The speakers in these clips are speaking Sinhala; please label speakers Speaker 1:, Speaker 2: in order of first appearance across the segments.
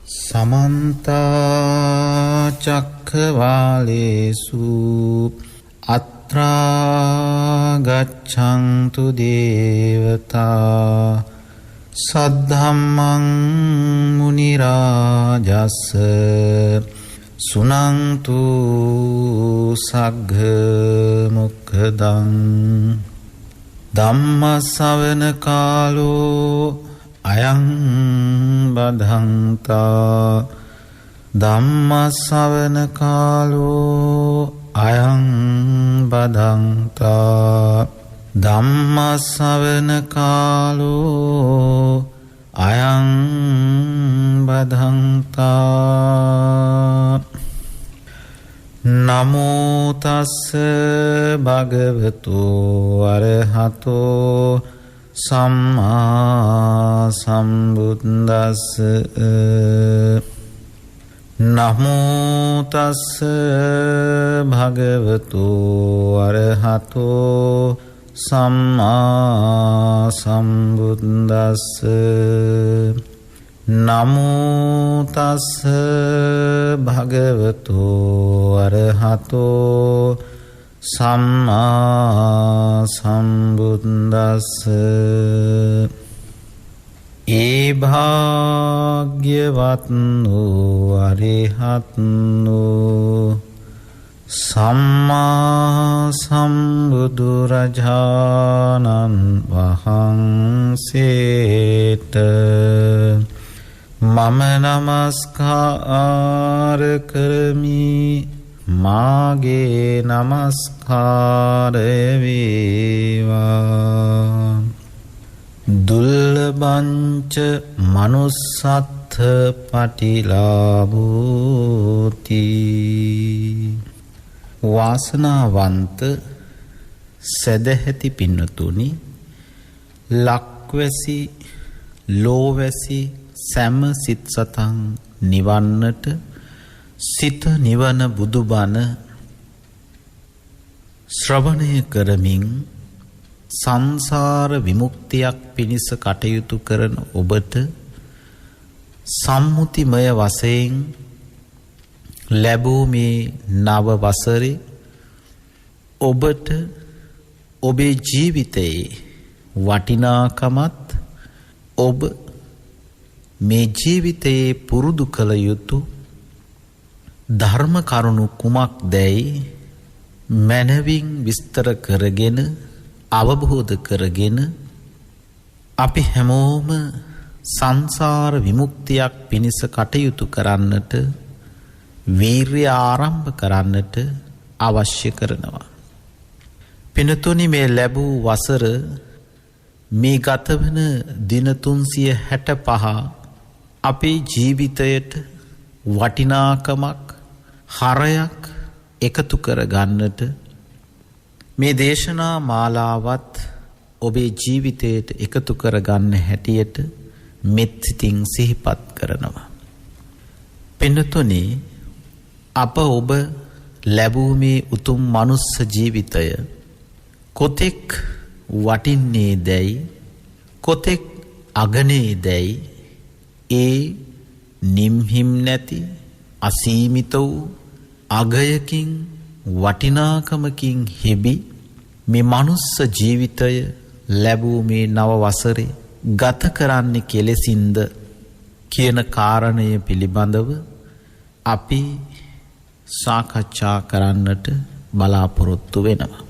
Speaker 1: සමන්ත චක්ඛවාලේසු අත්‍රා ගච්ඡන්තු දේවතා සද්ධම්මං මුනි රාජස්ස සුනන්තු සග්ග මොක්ඛදං ධම්ම ශ්‍රවණ කාලෝ අයං බදන්තා ධම්ම ශ්‍රවණ කාලෝ අයං බදන්තා ධම්ම ශ්‍රවණ කාලෝ අයං බදන්තා නමෝ තස්ස භගවතු අරහතෝ සම්මා සම්බුද්දස්ස නමෝ තස්ස භගවතු අරහතෝ සම්මා සම්බුද්දස්ස නමෝ තස්ස භගවතු අරහතෝ සම්මා සම්බුද්දස්ස ඒ භාග්‍යවත් වූ අරිහත් වූ සම්මා සම්බුදුරජාණන් වහන්සේට මම නමස්කාර කරමි. මාගේ නමස්කාරය වේවා. දුල්ලභංච මනුස්සත්ථ පටිලාභෝති. වාසනාවන්ත සදැහැති පින්නතුනි, ලක්වැසි ලෝවැසි සැම සිත් සතන් නිවන්නට සිත නිවන බුදුබණ ශ්‍රවණය කරමින් සංසාර විමුක්තියක් පිණිස කටයුතු කරන ඔබට සම්මුතිමය වශයෙන් ලැබූ මේ නව වසරේ ඔබට ඔබේ ජීවිතයේ වටිනාකමත් ඔබ මේ ජීවිතයේ පුරුදු කළ යුතු ධර්ම කරුණු කුමක්දැයි මනවින් විස්තර කරගෙන අවබෝධ කරගෙන අපි හැමෝම සංසාර විමුක්තියක් පිණිස කටයුතු කරන්නට වීර්ය ආරම්භ කරන්නට අවශ්‍ය කරනවා. පිනතුනි, මේ ලැබූ වසර මේ ගතවන දින 365 අපේ ජීවිතයට වටිනාකමක් හරයක් එකතු කර ගන්නට මේ දේශනා මාලාවත් ඔබේ ජීවිතයට එකතු කර ගන්න හැටියට මෙත් සිතින් සිහිපත් කරනවා. පින්නතුනි, අප ඔබ ලැබූ මේ උතුම් මනුස්ස ජීවිතය කොතෙක් වටින්නේ දැයි, කොතෙක් අගනේ දැයි ඒ නිම්හිම් නැති අසීමිත වූ අගයකින් වටිනාකමකින් හෙබි මේ මනුස්ස ජීවිතය ලැබූ මේ නව වසරේ ගත කරන්නේ කෙලෙසින්ද කියන කාරණය පිළිබඳව අපි සාකච්ඡා කරන්නට බලාපොරොත්තු වෙනවා.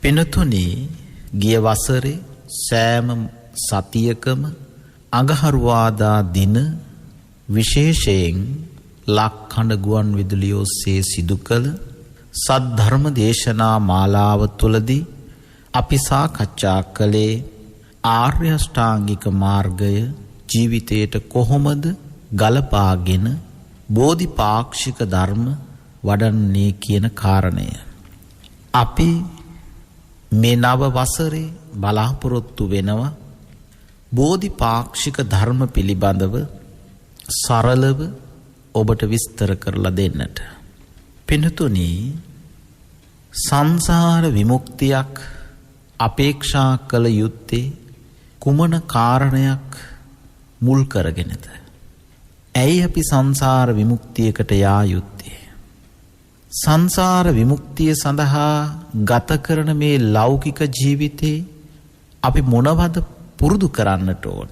Speaker 1: පිනතුනි, ගිය වසරේ සෑම සතියකම අඟහරුවාදා දින විශේෂයෙන් ලක්හඬ ගුවන් විදුලිය ඔස්සේ සිදු කළ සද්ධර්ම දේශනා මාලාව තුළදී අපි සාකච්ඡා කළේ ආර්ය අෂ්ටාංගික මාර්ගය ජීවිතයට කොහොමද ගලපාගෙන බෝධිපාක්ෂික ධර්ම වඩන්නේ කියන කාරණය. අපි මේ නව වසරේ බලාපොරොත්තු වෙනවා බෝධිපාක්ෂික ධර්ම පිළිබඳව සරලව ඔබට විස්තර කරලා දෙන්නට. පිනතුනි, සංසාර විමුක්තියක් අපේක්ෂා කළ යුත්තේ කුමන කාරණයක් මුල් කරගෙනද? ඇයි අපි සංසාර විමුක්තියකට යා යුත්තේ? සංසාර විමුක්තිය සඳහා ගත කරන මේ ලෞකික ජීවිතේ අපි මොනවද පුරුදු කරන්නට ඕන?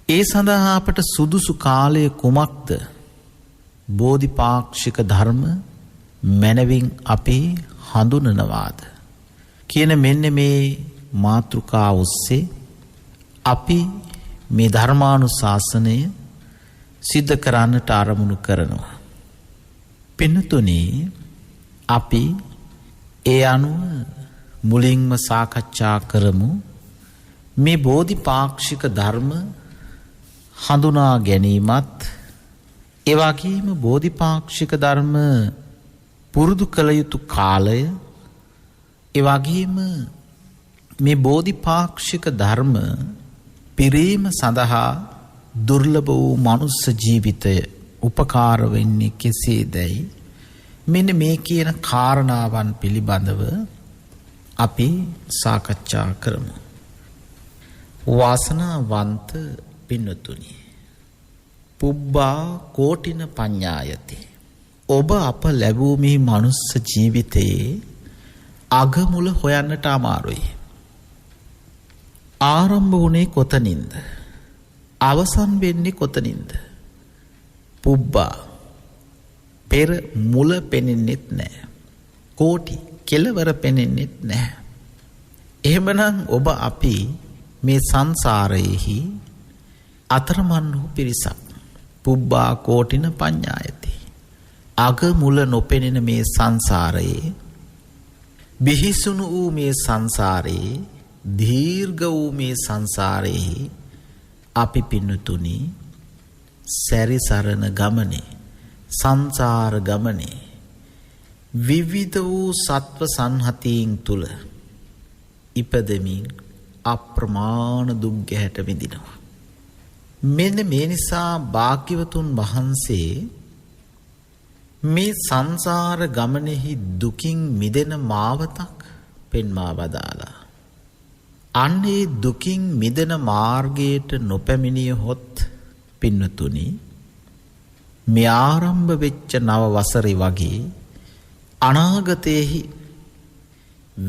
Speaker 1: ඒ සඳහා අපට සුදුසු කාලය කුමක්ද? බෝධිපාක්ෂික ධර්ම මැනවින් අපි හඳුනනවාද කියන මෙන්න මේ මාතෘකා ඔස්සේ අපි මේ ධර්මානුශාසනය සිද්ධ කරන්නට ආරමුණු කරනවා. පින්නතුනි, අපි ඒ අනුව මුලින්ම සාකච්ඡා කරමු මේ බෝධිපාක්ෂික ධර්ම හඳුනා ගැනීමත් ඒ වගේම බෝධිපාක්ෂික ධර්ම පුරුදු කළ යුතු කාලය, ඒ වගේම මේ බෝධිපාක්ෂික ධර්ම පිරීම සඳහා දුර්ලභ වූ මනුස්ස ජීවිතය උපකාර වෙන්නේ කෙසේදැයි මෙන්න මේ කියන කාරණාවන් පිළිබඳව අපි සාකච්ඡා කරමු. වාසනාවන්ත පින්නතුනි, පුබ්බා කෝටින පඤ්ඤායති. ඔබ අප ලැබූ මේ මනුස්ස ජීවිතයේ අගමුල හොයන්නට අමාරුයි. ආරම්භ වුණේ කොතනින්ද? අවසන් වෙන්නේ කොතනින්ද? පුබ්බා පෙර මුල පෙනෙන්නෙත් නැහැ. කෝටි කෙලවර පෙනෙන්නෙත් නැහැ. එහෙමනම් ඔබ අපි මේ සංසාරයේහි අතරමන් වූ පිරිසක්. පුබ්බා කෝටින පඤ්ඤායති. අග මුල නොපෙනෙන මේ සංසාරයේ, බිහිසුණු වූ මේ සංසාරයේ, දීර්ඝ වූ මේ සංසාරයේ අපි පින්නතුනි සැරිසරන ගමනේ, සංසාර ගමනේ විවිධ වූ සත්ව සංහතීන් තුල ඉපදෙමින් අප්‍රමාණ දුක් ගැහැට විඳිනවා. මෙන්න මේ නිසා භාග්‍යවතුන් වහන්සේ මේ සංසාර ගමනේහි දුකින් මිදෙන මාවතක් පෙන්වා වදාලා. අන්නේ දුකින් මිදෙන මාර්ගයට නොපැමිණියහොත් පින්නතුනි, මේ ආරම්භ වෙච්ච නව වසරේ වගේ අනාගතයේහි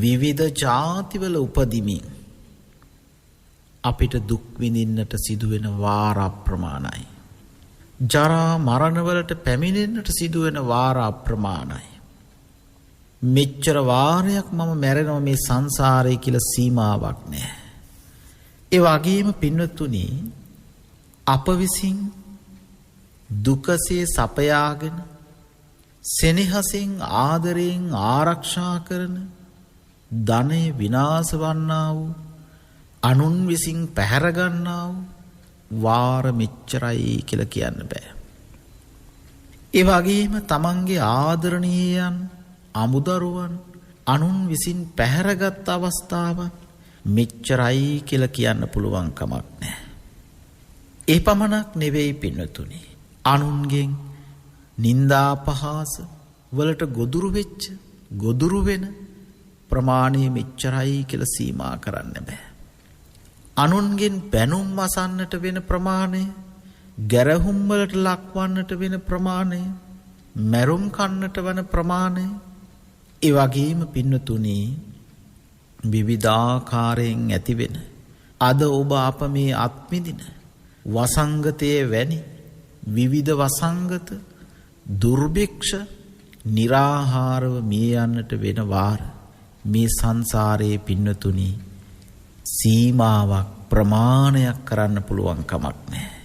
Speaker 1: විවිධ ජාතිවල උපදිමින් අපිට දුක් විඳින්නට සිදුවෙන වාර අප්‍රමාණයි. ජරා මරණවලට පැමිණෙන්නට සිදුවෙන වාර අප්‍රමාණයි. මෙච්චර වාරයක් මම මැරෙනවා මේ සංසාරේ කියලා සීමාවක් නැහැ. ඒ වගේම පින්වත්තුනි, අප විසින් දුකසේ සපයාගෙන සෙනෙහසින් ආදරයෙන් ආරක්ෂා කරන ධනය විනාශ වන්නා වූ, අනුන් විසින් පැහැර ගන්නා වූ වාර මෙච්චරයි කියලා කියන්න බෑ. ඒ වගේම තමන්ගේ ආදරණීයයන්, අමුදරුවන් අනුන් විසින් පැහැරගත් අවස්ථාවන් මෙච්චරයි කියලා කියන්න පුළුවන් කමක් නැහැ. ඒ පමණක් නෙවෙයි පින්නතුනි, අනුන්ගෙන් නින්දා පහාස වලට ගොදුරු වෙන ප්‍රමාණය මෙච්චරයි කියලා සීමා කරන්න බෑ. අනුන්ගෙන් බැනුම් අසන්නට වෙන ප්‍රමාණය, ගැරහුම් වලට ලක්වන්නට වෙන ප්‍රමාණය, මැරුම් කන්නට වන ප්‍රමාණය, ඒ වගේම පින්නතුනි විවිධාකාරයෙන් ඇතිවෙන අද ඔබ අප මේ අත්මිදින වසංගතයේ වැනි විවිධ වසංගත, දුර්භික්ෂ निराहारව මිය යන්නට වෙන වාර මේ සංසාරයේ පින්නතුනි සීමාවක්, ප්‍රමාණයක් කරන්න පුළුවන් කමක් නැහැ.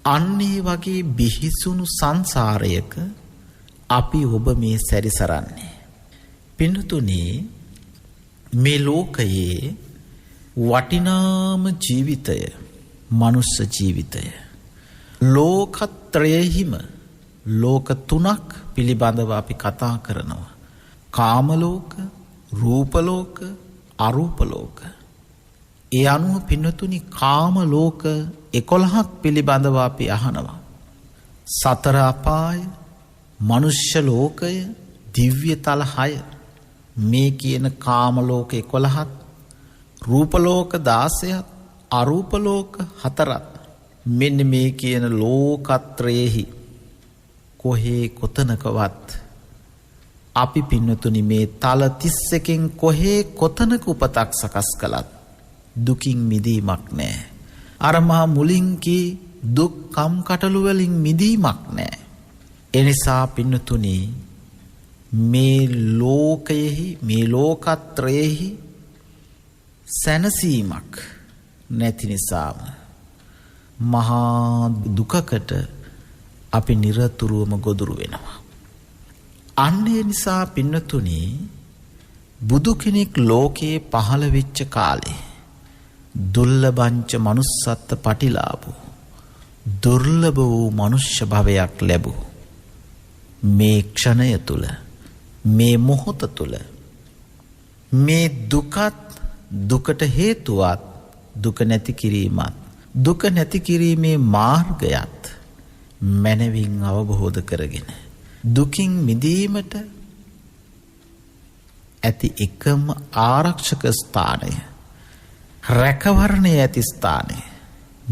Speaker 1: අන්නේ වගේ බිහිසුණු සංසාරයක අපි ඔබ මේ සැරිසරන්නේ. පින්නතුනි, මේ ලෝකයේ වටිනාම ජීවිතය මනුස්ස ජීවිතය. ලෝකත්‍රයෙහිම ලෝක තුනක් පිළිබඳව අපි කතා කරනවා. කාම ලෝක, රූප ලෝක, අරූප ලෝක. ඒ අනුව පින්නතුනි කාම ලෝක 11ක් පිළිබඳව අපි අහනවා. සතර අපාය, මනුෂ්‍ය ලෝකය, දිව්‍ය තල 6 මේ කියන කාම ලෝක 11ත්, රූප ලෝක 16ත්, අරූප ලෝක 4ත් මෙන්න මේ කියන ලෝකත්‍රයෙහි කොහේ කොතනකවත් අපි පින්නතුනි මේ තල 31කින් කොහේ කොතනක උපතක් සකස් කළත් දුකින් මිදීමක් නැහැ. අර මහා මුලින් කී දුක් කම් කටළු වලින් මිදීමක් නැහැ. ඒ නිසා පින්නතුනි මේ ලෝකයෙහි මේ ලෝකත්‍රයෙහි සැනසීමක් නැති නිසාම මහා දුකකට අපි නිරතුරුවම ගොදුරු වෙනවා. අන්නේ නිසා පින්නතුනි බුදු කෙනෙක් ලෝකේ පහළ වෙච්ච කාලේ දුර්ලභංච manussත්ත පටිලාභෝ දුර්ලභ වූ මනුෂ්‍ය භවයක් ලැබූ මේ ක්ෂණය තුල මේ මොහොත තුල මේ දුකට හේතුවත් දුක නැති කිරීමත් දුක නැති කිරීමේ මාර්ගයත් මනවින් අවබෝධ කරගෙන දුකින් මිදීමට ඇති එකම ආරක්ෂක ස්ථානය රැකවරණය ඇති ස්ථානය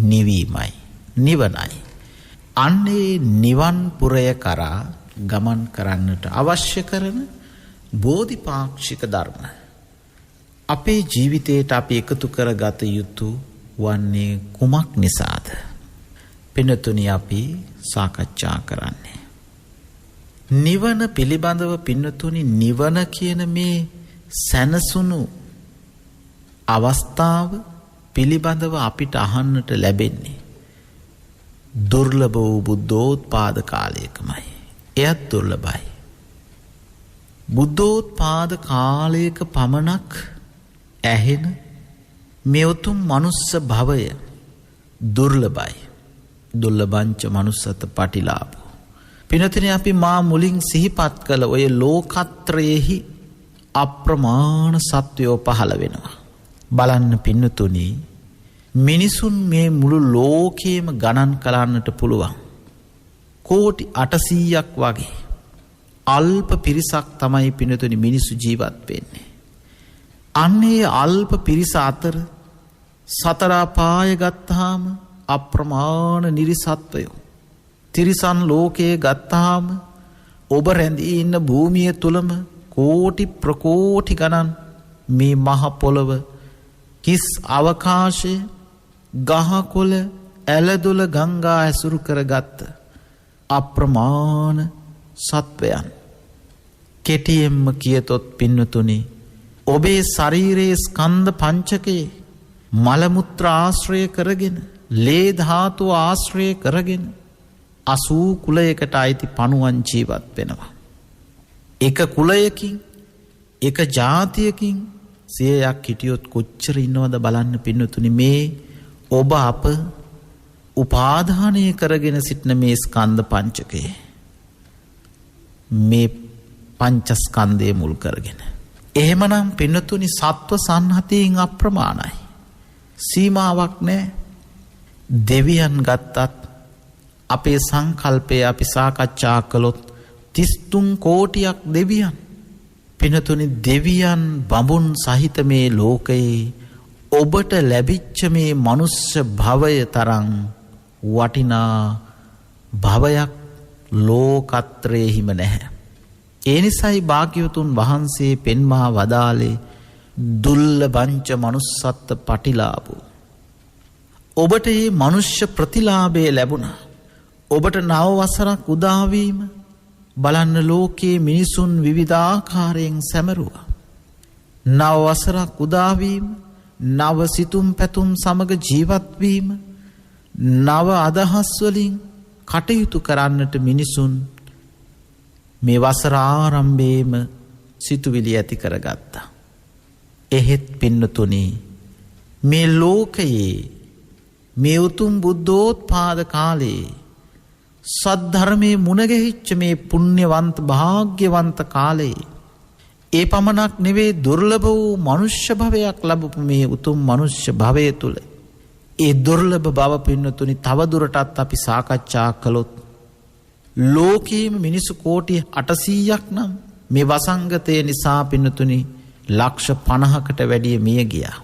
Speaker 1: නිවීමයි නිවනයි. අන්නේ නිවන් පුරය කරා ගමන් කරන්නට අවශ්‍ය කරන බෝධිපාක්ෂික ධර්ම අපේ ජීවිතයට අපි එකතු කරගත යුතු වන්නේ කුමක් නිසාද? පින්නතුනි අපි සාකච්ඡා කරන්නේ නිවන පිළිබඳව. පින්නතුනි නිවන කියන මේ සැනසුණු අවස්ථාව පිළිබඳව අපිට අහන්නට ලැබෙන්නේ දුර්ලභ වූ බුද්ධෝත්පාද කාලයකමයි. එයත් දුර්ලභයි. බුද්ධෝත්පාද කාලයක පමණක් ඇහෙන මේ උතුම් මනුස්ස භවය දුර්ලභයි. දුර්ලභංච manussත පටිලාභෝ. පිනතිනේ අපි මා මුලින් සිහිපත් කළ ඔය ලෝකත්‍රයෙහි අප්‍රමාණ සත්වයෝ පහළ වෙනවා. බලන්න පින්නතුනි මිනිසුන් මේ මුළු ලෝකේම ගණන් කරන්නට පුළුවන් කෝටි 800ක් වගේ අල්ප පිරිසක් තමයි පින්නතුනි මිනිසු ජීවත් වෙන්නේ. අන්නේ අල්ප පිරිස අතර සතර පාය ගත්තාම අප්‍රමාණ නිරිසත්වයෝ. තිරිසන් ලෝකයේ ගත්තාම ඔබ රැඳී ඉන්න භූමිය තුලම කෝටි ප්‍රකෝටි ගණන් මේ මහ පොළව කිස් අවකාශය ගහකොළ ඇලදොල ගංගා ඇසුරු කරගත්ත අප්‍රමාණ සත්වයන්. කෙටියෙන්ම කියතොත් පින්නතුනි ඔබේ ශරීරයේ ස්කන්ධ පංචකයේ මල මුත්‍ර ආශ්‍රය කරගෙන ලේ ධාතු ආශ්‍රය කරගෙන 80 කුලයකට අයිති පණුවන් ජීවත් වෙනවා. එක කුලයකින් එක ජාතියකින් 100ක් හිටියොත් කොච්චර ඉන්නවද බලන්න පින්නතුනි. මේ ඔබ අප උපාදානය කරගෙන සිටින මේ ස්කන්ධ පංචකයේ මේ පංචස්කන්ධය මුල් කරගෙන. එහෙමනම් පින්නතුනි සත්ව සංහතියෙන් අප්‍රමාණයි. සීමාවක් නැහැ. දෙවියන් ගත්තත් අපේ සංකල්පය අපි සාකච්ඡා කළොත් 33 කෝටියක් දෙවියන්. පිනතුනි දෙවියන් බඹුන් සහිත මේ ලෝකයේ ඔබට ලැබිච්ච මේ මනුෂ්‍ය භවය තරම් වටිනා භවයක් ලෝකත්‍රයෙහිම නැහැ. ඒ නිසායි භාග්‍යවතුන් වහන්සේ පෙන්වා වදාළේ දුර්ලභංච manussත්ත පටිලාභෝ. ඔබට මේ මනුෂ්‍ය ප්‍රතිලාභය ලැබුණා. ඔබට නව වසරක් උදාවීම බලන්න ලෝකයේ මිනිසුන් විවිධාකාරයෙන් සැමරුවා. නව වසරක් උදාවීම නව සිතුම් පැතුම් සමග ජීවත්වීම නව අදහස් වලින් කටයුතු කරන්නට මිනිසුන් මේ වසර ආරම්භයේම සිතුවිලි ඇති කරගත්තා. එහෙත් පින්නතුනි මේ ලෝකයේ මේ උතුම් බුද්ධෝත්පාද කාලේ සද්ධර්මයේ මුණගැහිච්ච මේ පුණ්‍යවන්ත භාග්‍යවන්ත කාලේ ඒ පමණක් නෙවෙයි දුර්ලභ වූ මනුෂ්‍ය භවයක් ලැබපු මේ උතුම් මනුෂ්‍ය භවය තුල ඒ දුර්ලභ භව පින්නතුනි තව දුරටත් අපි සාකච්ඡා කළොත් ලෝකීය මිනිසු කෝටි 800ක් නම් මේ වසංගතය නිසා පින්නතුනි ලක්ෂ 50කට වැඩිය මිය ගියා.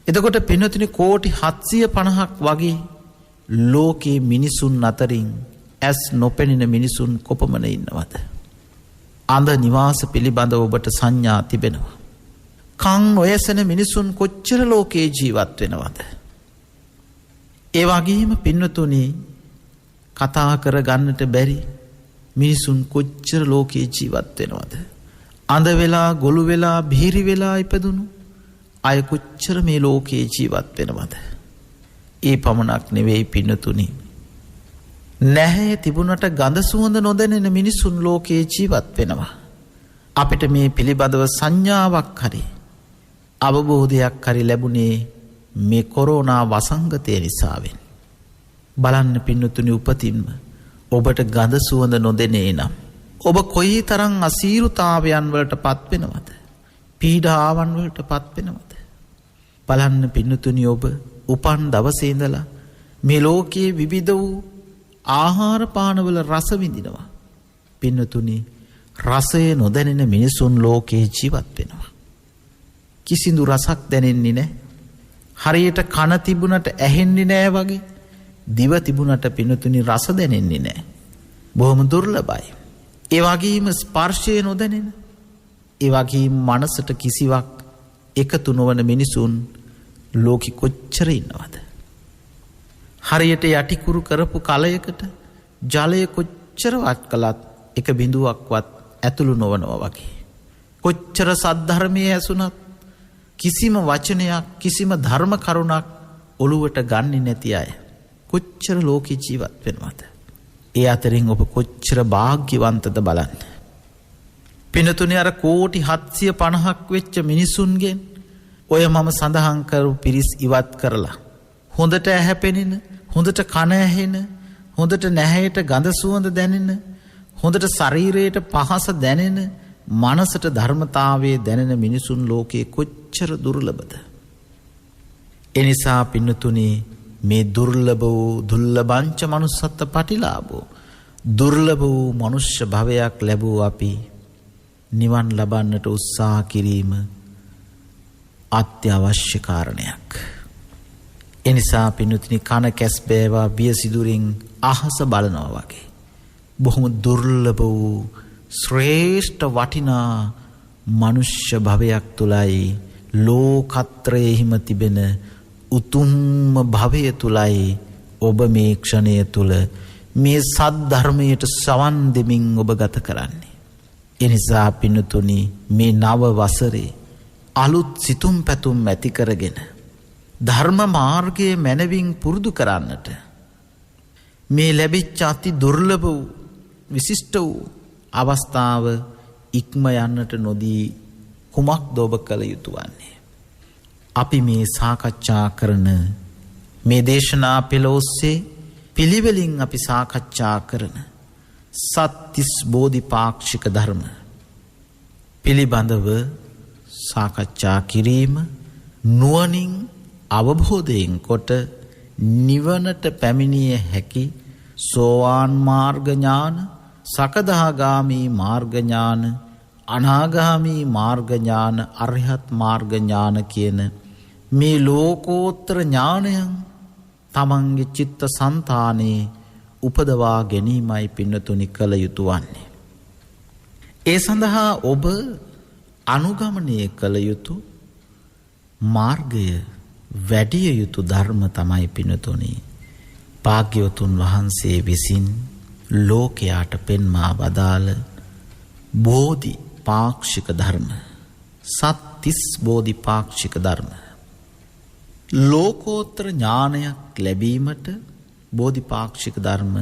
Speaker 1: එතකොට පින්නතුනි කෝටි 750ක් වගේ ලෝකේ මිනිසුන් අතරින් ඇස් නොපෙනෙන මිනිසුන් කොපමණ ඉන්නවද? අඳ නිවාස පිළිබඳව ඔබට සංඥා තිබෙනවා. කන් නොයසන මිනිසුන් කොච්චර ලෝකේ ජීවත් වෙනවද? ඒ වගේම පින්නතුනි කතා කර ගන්නට බැරි මිනිසුන් කොච්චර ලෝකේ ජීවත් වෙනවද? අඳ වෙලා ගොළු වෙලා බිහිරි වෙලා ඉපදුණු අය කොච්චර මේ ලෝකේ ජීවත් වෙනවද? ඒ පමණක් නෙවෙයි පින්නතුනි, නැහැ තිබුණට ගඳ සුවඳ නොදැනෙන මිනිසුන් ලෝකේ ජීවත් වෙනවා. අපිට මේ පිළිබඳව සංඥාවක් හරි අවබෝධයක් හරි ලැබුණේ මේ කොරෝනා වසංගතය නිසාවෙන්. බලන්න පින්නතුනි, උපතින්ම ඔබට ගඳ සුවඳ නොදෙනේ නම් ඔබ කොයි තරම් අසීරුතාවයන් වලට පත් වෙනවද? පීඩාවන් වලට පත් වෙනවද? බලන්න පින්නතුනි, ඔබ උපන් දවසේ ඉඳලා මේ ලෝකයේ විවිධ වූ ආහාර පානවල රස විඳිනවා. පින්නතුනි, රසය නොදැනෙන මිනිසුන් ලෝකේ ජීවත් වෙනවා. කිසිදු රසක් දැනෙන්නේ නැහැ. හරියට කන තිබුණට ඇහෙන්නේ නැහැ වගේ, දිව තිබුණට පින්නතුනි රස දැනෙන්නේ නැහැ. බොහොම දුර්ලභයි. ඒ වගේම ස්පර්ශය නොදැනෙන, ඒ වගේම මනසට කිසිවක් එකතු නොවන මිනිසුන් ලෝකෙ කොච්චර ඉන්නවද? හරියට යටිකුරු කරපු කලයකට ජලය කොච්චර වත් කළත් එක බිඳුවක්වත් ඇතුළු නොවනවා වගේ. කොච්චර සද්ධර්මයේ ඇසුණත් කිසිම වචනයක්, කිසිම ධර්ම කරුණක් ඔළුවට ගන්නේ නැති අය කොච්චර ලෝකේ ජීවත් වෙනවද? ඒ අතරින් ඔබ කොච්චර වාග්යවන්තද බලන්න. පිනතුනේ අර කෝටි 750ක් වෙච්ච මිනිසුන්ගෙන් ඔය මම සඳහන් කරු පිරිස් ඉවත් කරලා හොඳට ඇහැ පෙනෙන, හොඳට කන ඇහෙන, හොඳට නැහැයට ගඳ සුවඳ දැනෙන, හොඳට ශරීරයට පහස දැනෙන, මනසට ධර්මතාවයේ දැනෙන මිනිසුන් ලෝකේ කොච්චර දුර්ලභද? එනිසා පින්නතුනි, මේ දුර්ලභ වූ දුර්ලභංච මනුස්සත්ත පටිලාභෝ, දුර්ලභ වූ මනුෂ්‍ය භවයක් ලැබූ අපි නිවන් ලබන්නට උත්සාහ කිරීම අත්‍යවශ්‍ය කාරණයක්. එනිසා පින්නතුනි, කන කැස් බෑවා වියසිදුරින් අහස බලනවා වගේ බොහොම දුර්ලභ වූ ශ්‍රේෂ්ඨ වටිනා මනුෂ්‍ය භවයක් තුලයි, ලෝකත්‍රයේහිම තිබෙන උතුම්ම භවය තුලයි ඔබ මේ ක්ෂණය තුල මේ සද්ධර්මයට සවන් දෙමින් ඔබ ගත කරන්නේ. එනිසා පින්නතුනි, මේ නව වසරේ අලුත් සිතුම් පැතුම් ඇති කරගෙන ධර්ම මාර්ගයේ මැනවින් පුරුදු කරන්නට මේ ලැබිච්ච අති දුර්ලභ වූ විශිෂ්ට වූ අවස්ථාව ඉක්ම යන්නට නොදී කුමක්ද ඔබ කළ යුතු වන්නේ? අපි මේ සාකච්ඡා කරන මේ දේශනා පෙළ ඔස්සේ පිළිවෙලින් අපි සාකච්ඡා කරන සත්‍තිස් බෝධිපාක්ෂික ධර්ම පිළිබඳව සාකච්ඡා කිරීම නුවණින් අවබෝධයෙන් කොට නිවනට පැමිණිය හැකි සෝවාන් මාර්ග ඥාන, සකදාගාමී මාර්ග ඥාන, අනාගාමී මාර්ග ඥාන, අරහත් මාර්ග ඥාන කියන මේ ලෝකෝත්තර ඥානයන් තමන්ගේ චිත්ත සංතානයේ උපදවා ගැනීමයි පින්නතුනි කළ යුතු වන්නේ. ඒ සඳහා ඔබ අනුගමනය කළ යුතු මාර්ගය, වැඩිය යුතු ධර්ම තමයි පින්නතුනි භාග්‍යවතුන් වහන්සේ විසින් ලෝකයාට පෙන්වා වදාළ බෝධි පාක්ෂික ධර්ම, සත්‍තිස් බෝධි පාක්ෂික ධර්ම. ලෝකෝත්තර ඥානයක් ලැබීමට බෝධිපාක්ෂික ධර්ම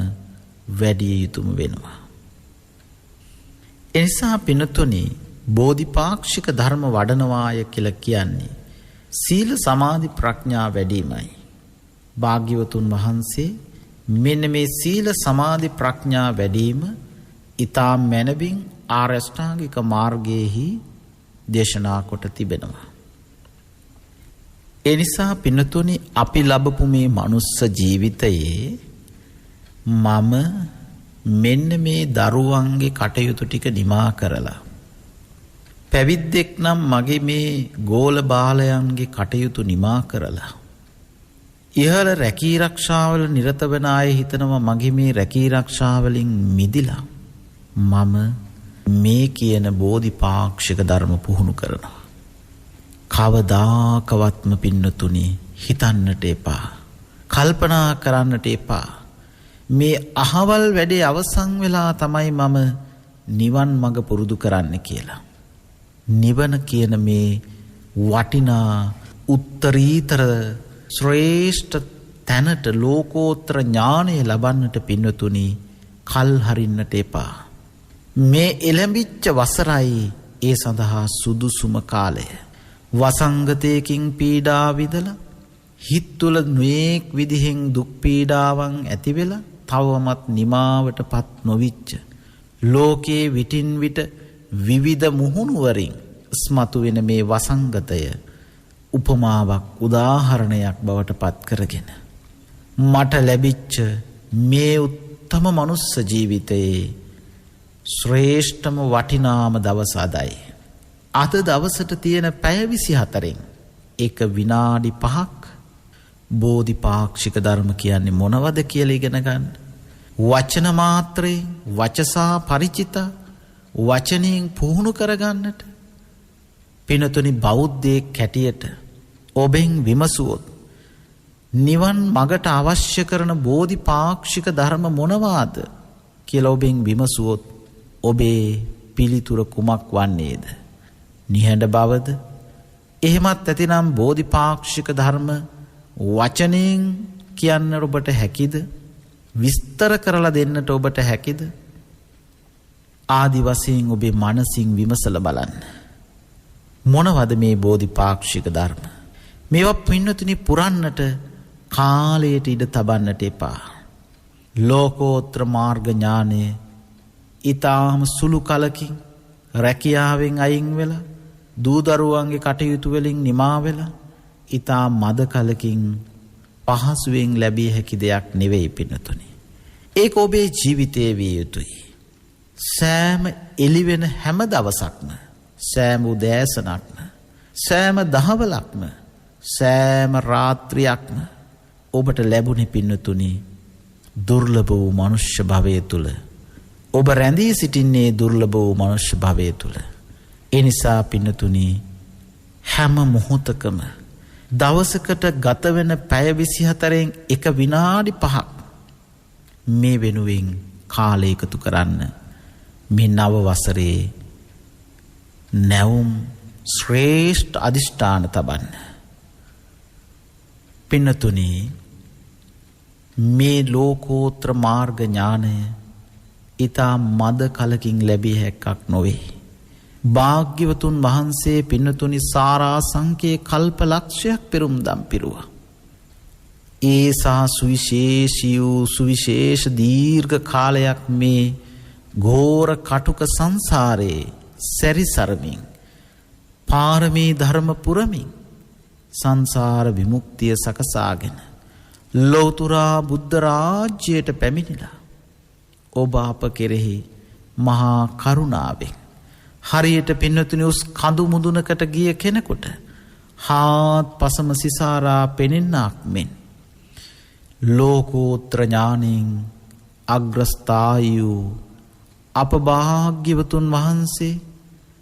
Speaker 1: වැඩිය යුතුම වෙනවා. එනිසා පින්නතුනි, බෝධිපාක්ෂික ධර්ම වඩනවාය කියලා කියන්නේ සීල සමාධි ප්‍රඥා වැඩිමයි. භාග්‍යවතුන් වහන්සේ මෙන්න මේ සීල සමාධි ප්‍රඥා වැඩිම ඊතා මැනවින් ආර්ය අෂ්ටාංගික මාර්ගයේහි දේශනා කොට තිබෙනවා. එනිසා පින්නතුනි, අපි ලබපු මේ මනුස්ස ජීවිතයේ මම මෙන්න මේ දරුවන්ගේ කටයුතු ටික නිමා කරලා, පැවිද්දෙක් නම් මගේ මේ ගෝල බාලයන්ගේ කටයුතු නිමා කරලා, ඉහළ රැකී රක්ෂාවල නිරත වන අය හිතනවා මගේ මේ රැකී රක්ෂාවලින් මිදිලා මම මේ කියන බෝධිපාක්ෂික ධර්ම පුහුණු කරනවා. කවදාකවත්ම පින්නතුනි හිතන්නට එපා. කල්පනා කරන්නට එපා. මේ අහවල් වැඩේ අවසන් වෙලා තමයි මම නිවන් මඟ පුරුදු කරන්න කියලා. නිවන කියන මේ වටිනා උත්තරීතර ශ්‍රේෂ්ඨ තැනට ලෝකෝත්තර ඥානය ලබන්නට පින්නතුනි කල් හරින්නට එපා. මේ එළඹිච්ච වසරයි ඒ සඳහා සුදුසුම කාලය. වසංගතයකින් පීඩා විඳලා හිත් තුළ නොයෙක් විදිහෙන් දුක් පීඩාවන් ඇති වෙලා තවමත් නිමාවටපත් නොවිච්ච ලෝකයේ විටින් විට විවිධ මුහුණු වරින් ස්මතු වෙන මේ වසංගතය උපමාවක් උදාහරණයක් බවට පත් කරගෙන මට ලැබිච්ච මේ උත්තම මනුස්ස ජීවිතයේ ශ්‍රේෂ්ඨම වටිනාම දවස අදයි. අද දවසට තියෙන පැය 24න් එක විනාඩි 5ක් බෝධිපාක්ෂික ධර්ම කියන්නේ මොනවද කියලා ඉගෙන ගන්න. වචන මාත්‍රේ වචසා පරිචිතා වචනයෙන් පුහුණු කරගන්නට පිනතුනි බෞද්ධයෙක් හැටියට ඔබෙන් විමසුවොත් නිවන් මගට අවශ්‍ය කරන බෝධිපාක්ෂික ධර්ම මොනවාද කියලා ඔබෙන් විමසුවොත් ඔබේ පිළිතුර කුමක් වන්නේද? නිහඬ බවද? එහෙමත් ඇතිනම් බෝධිපාක්ෂික ධර්ම වචනයෙන් කියන්න ඔබට හැකිද? විස්තර කරලා දෙන්නට ඔබට හැකිද? ආදි වශයෙන් ඔබේ මනසින් විමසලා බලන්න. මොනවද මේ බෝධිපාක්ෂික ධර්ම? මේවා පින්නතුනි පුරන්නට කාලයට ඉඩ තබන්නට එපා. ලෝකෝත්තර මාර්ග ඥානය ඊටාම සුළු කලකින් රැකියාවෙන් අයින් වෙලා දූදරුවන්ගේ කටයුතු වලින් නිමා වෙලා ඊටා මද කලකින් පහසුවෙන් ලැබිය හැකි දෙයක් නෙවෙයි පින්නතුනි. ඒක ඔබේ ජීවිතයේ විය යුතුයි. සෑම එළිවෙන හැම දවසක්ම සෑම උදෑසනක්ම සෑම දහවලක්ම සෑම රාත්‍රියක්ම ඔබට ලැබුණේ පින්නතුනි දුර්ලභ වූ මනුෂ්‍ය භවය තුල. ඔබ රැඳී සිටින්නේ දුර්ලභ වූ මනුෂ්‍ය භවය තුල. ඒ නිසා පින්නතුනි හැම මොහොතකම දවසකට ගත වෙන පැය 24න් එක විනාඩි 5ක් මේ වෙනුවෙන් කාලය එකතු කරන්න. මේ නව වසරේ නැවුම් ශ්‍රේෂ්ඨ අධිෂ්ඨාන තබන්න. පින්නතුනි මේ ලෝකෝත්තර මාර්ග ඥානය ඊතා මද කලකින් ලැබිය හැක්කක් නොවේ. භාග්‍යවතුන් වහන්සේ පින්නතුනි සාරාංශකේ කල්ප ලක්ෂයක් පෙරම්දම් පිරුවා. ඒ සා සුවිශේෂී වූ සුවිශේෂ දීර්ඝ කාලයක් මේ ඝෝර කටුක සංසාරේ සැරිසරමින් පාරමී ධර්ම පුරමින් සංසාර විමුක්තිය සකසාගෙන ලෞතුරා බුද්ධ රාජ්‍යයට පැමිණිලා ඔබ අප කෙරෙහි මහා කරුණාවෙන් හරියට පින්නතුනි උස් කඳු මුදුනකට ගිය කෙනෙකුට හාත්පසම සිසාරා පෙනෙන්නක් මෙන් ලෝකෝත්තර ඥානෙන් අග්‍රස්ථායු අප භාග්‍යවතුන් වහන්සේ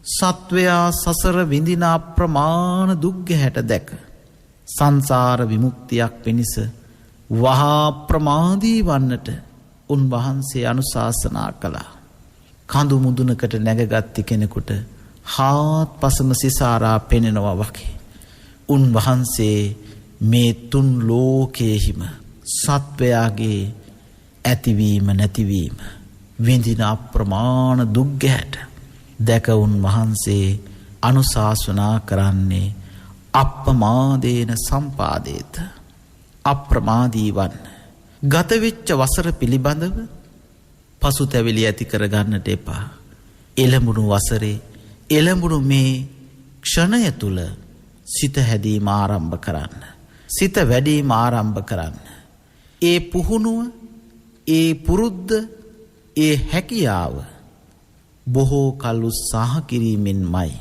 Speaker 1: සත්වයා සසර විඳින අප්‍රමාණ දුක් ගැහැට දැක සංසාර විමුක්තියක් පිණිස වහා ප්‍රමාදී වන්නට උන්වහන්සේ අනුශාසනා කළා. කඳු මුදුනකට නැගගත්ති කෙනෙකුට හාත්පසම සිසාරා පෙනෙනවා වගේ උන්වහන්සේ මේ තුන් ලෝකයේහිම සත්වයාගේ ඇතිවීම නැතිවීම විඳින අප්‍රමාණ දුක් ගැහැට දැක උන්වහන්සේ අනුශාසනා කරන්නේ අප්‍රමාදේන සම්පාදේත අප්‍රමාදී වන්න. ගතවෙච්ච වසර පිළිබඳව පසුතැවිලි ඇති කරගන්නට එපා. එළඹුණු වසරේ එළඹුණු මේ ක්ෂණය තුල සිත හැදීම ආරම්භ කරන්න. සිත වැඩීම ආරම්භ කරන්න. ඒ පුහුණුව, ඒ පුරුද්ද, ඒ හැකියාව බොහෝ කල් උත්සාහ කිරීමෙන්මයි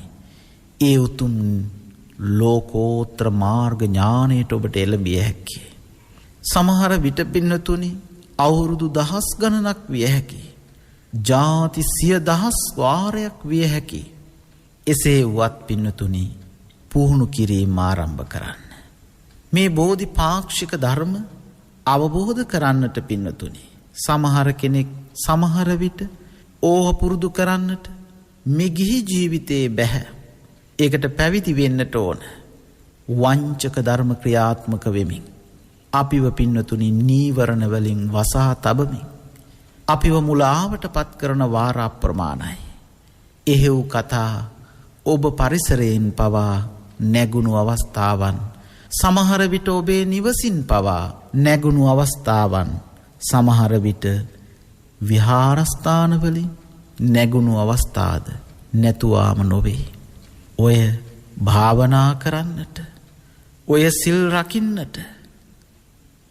Speaker 1: ඒ උතුම් ලෝකෝත්තර මාර්ග ඥානයට ඔබට එළඹිය හැකියි. සමහර විට පින්නතුනි අවුරුදු දහස් ගණනක් විය හැකි. ජාති 100,000 වාරයක් විය හැකි. එසේ වුවත් පින්නතුනි පුහුණු කිරීම ආරම්භ කරන්න. මේ බෝධිපාක්ෂික ධර්ම අවබෝධ කරන්නට පින්නතුනි සමහර කෙනෙක් සමහර විට ඕව පුරුදු කරන්නට මේ ගිහි ජීවිතේ බැහැ. ඒකට පැවිදි වෙන්නට ඕන. වංචක ධර්ම ක්‍රියාත්මක වෙමින් අපිව පින්නතුනි නීවරණ වලින් වසා තබමින් අපිව මුලාවට පත් කරන වාර අප්‍රමාණයි. එහෙව් කතා ඔබ පරිසරයෙන් පවා නැගුණු අවස්ථාවන් සමහර විට ඔබේ නිවසින් පවා නැගුණු අවස්ථාවන් සමහර විට විහාරස්ථානවලින් නැගුණු අවස්ථාද නැතුවාම නොවේ. ඔය භාවනා කරන්නට ඔය සිල් රකින්නට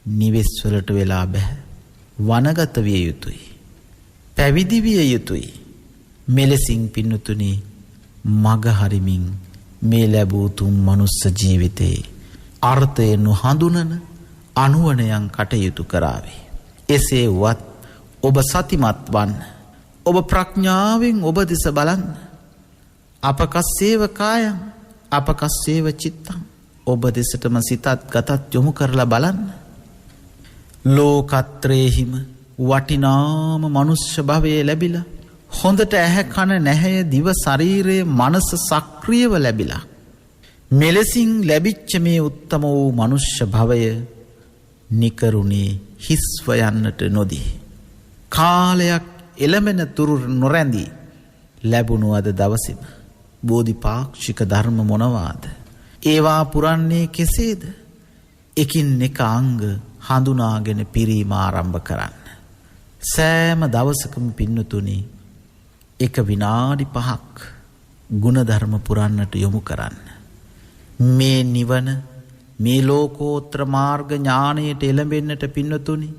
Speaker 1: නිවෙස්වලට වෙලා බැහැ. වනගත විය යුතුයි. පැවිදි විය යුතුයි. මෙලෙසින් පින්නතුනි මග හරිමින් මේ ලැබූ තුන් මනුස්ස ජීවිතේ අර්ථය නොහඳුනන අනුවණයන් කටයුතු කරાવી. එසේ වත් ඔබ සතිමත් වන්න. ඔබ ප්‍රඥාවෙන් ඔබ දෙස බලන්න. අපකස්සේව කායං අපකස්සේව චිත්තං. ඔබ දෙසටම සිතත් ගතත් යොමු කරලා බලන්න. ලෝකත්‍රේහිම වටිනාම මනුෂ්‍ය භවයේ ලැබිලා හොඳට ඇහැ කන නැහැය දිව ශරීරයේ මනස සක්‍රියව ලැබිලා මෙලෙසින් ලැබිච්ච මේ උත්තම වූ මනුෂ්‍ය භවය නිකරුණේ හිස්ව යන්නට නොදී කාලයක් එළමෙන තුරු නොරැඳී ලැබුණු අද දවසේම බෝධිපාක්ෂික ධර්ම මොනවාද? ඒවා පුරන්නේ කෙසේද? එකින් එක අංග හඳුනාගෙන පිරීම ආරම්භ කරන්න. සෑම දවසකම පින්නතුනි එක විනාඩි 5ක් ගුණධර්ම පුරන්නට යොමු කරන්න. මේ නිවන මේ ලෝකෝත්තර මාර්ග ඥානයට එළඹෙන්නට පින්නතුනි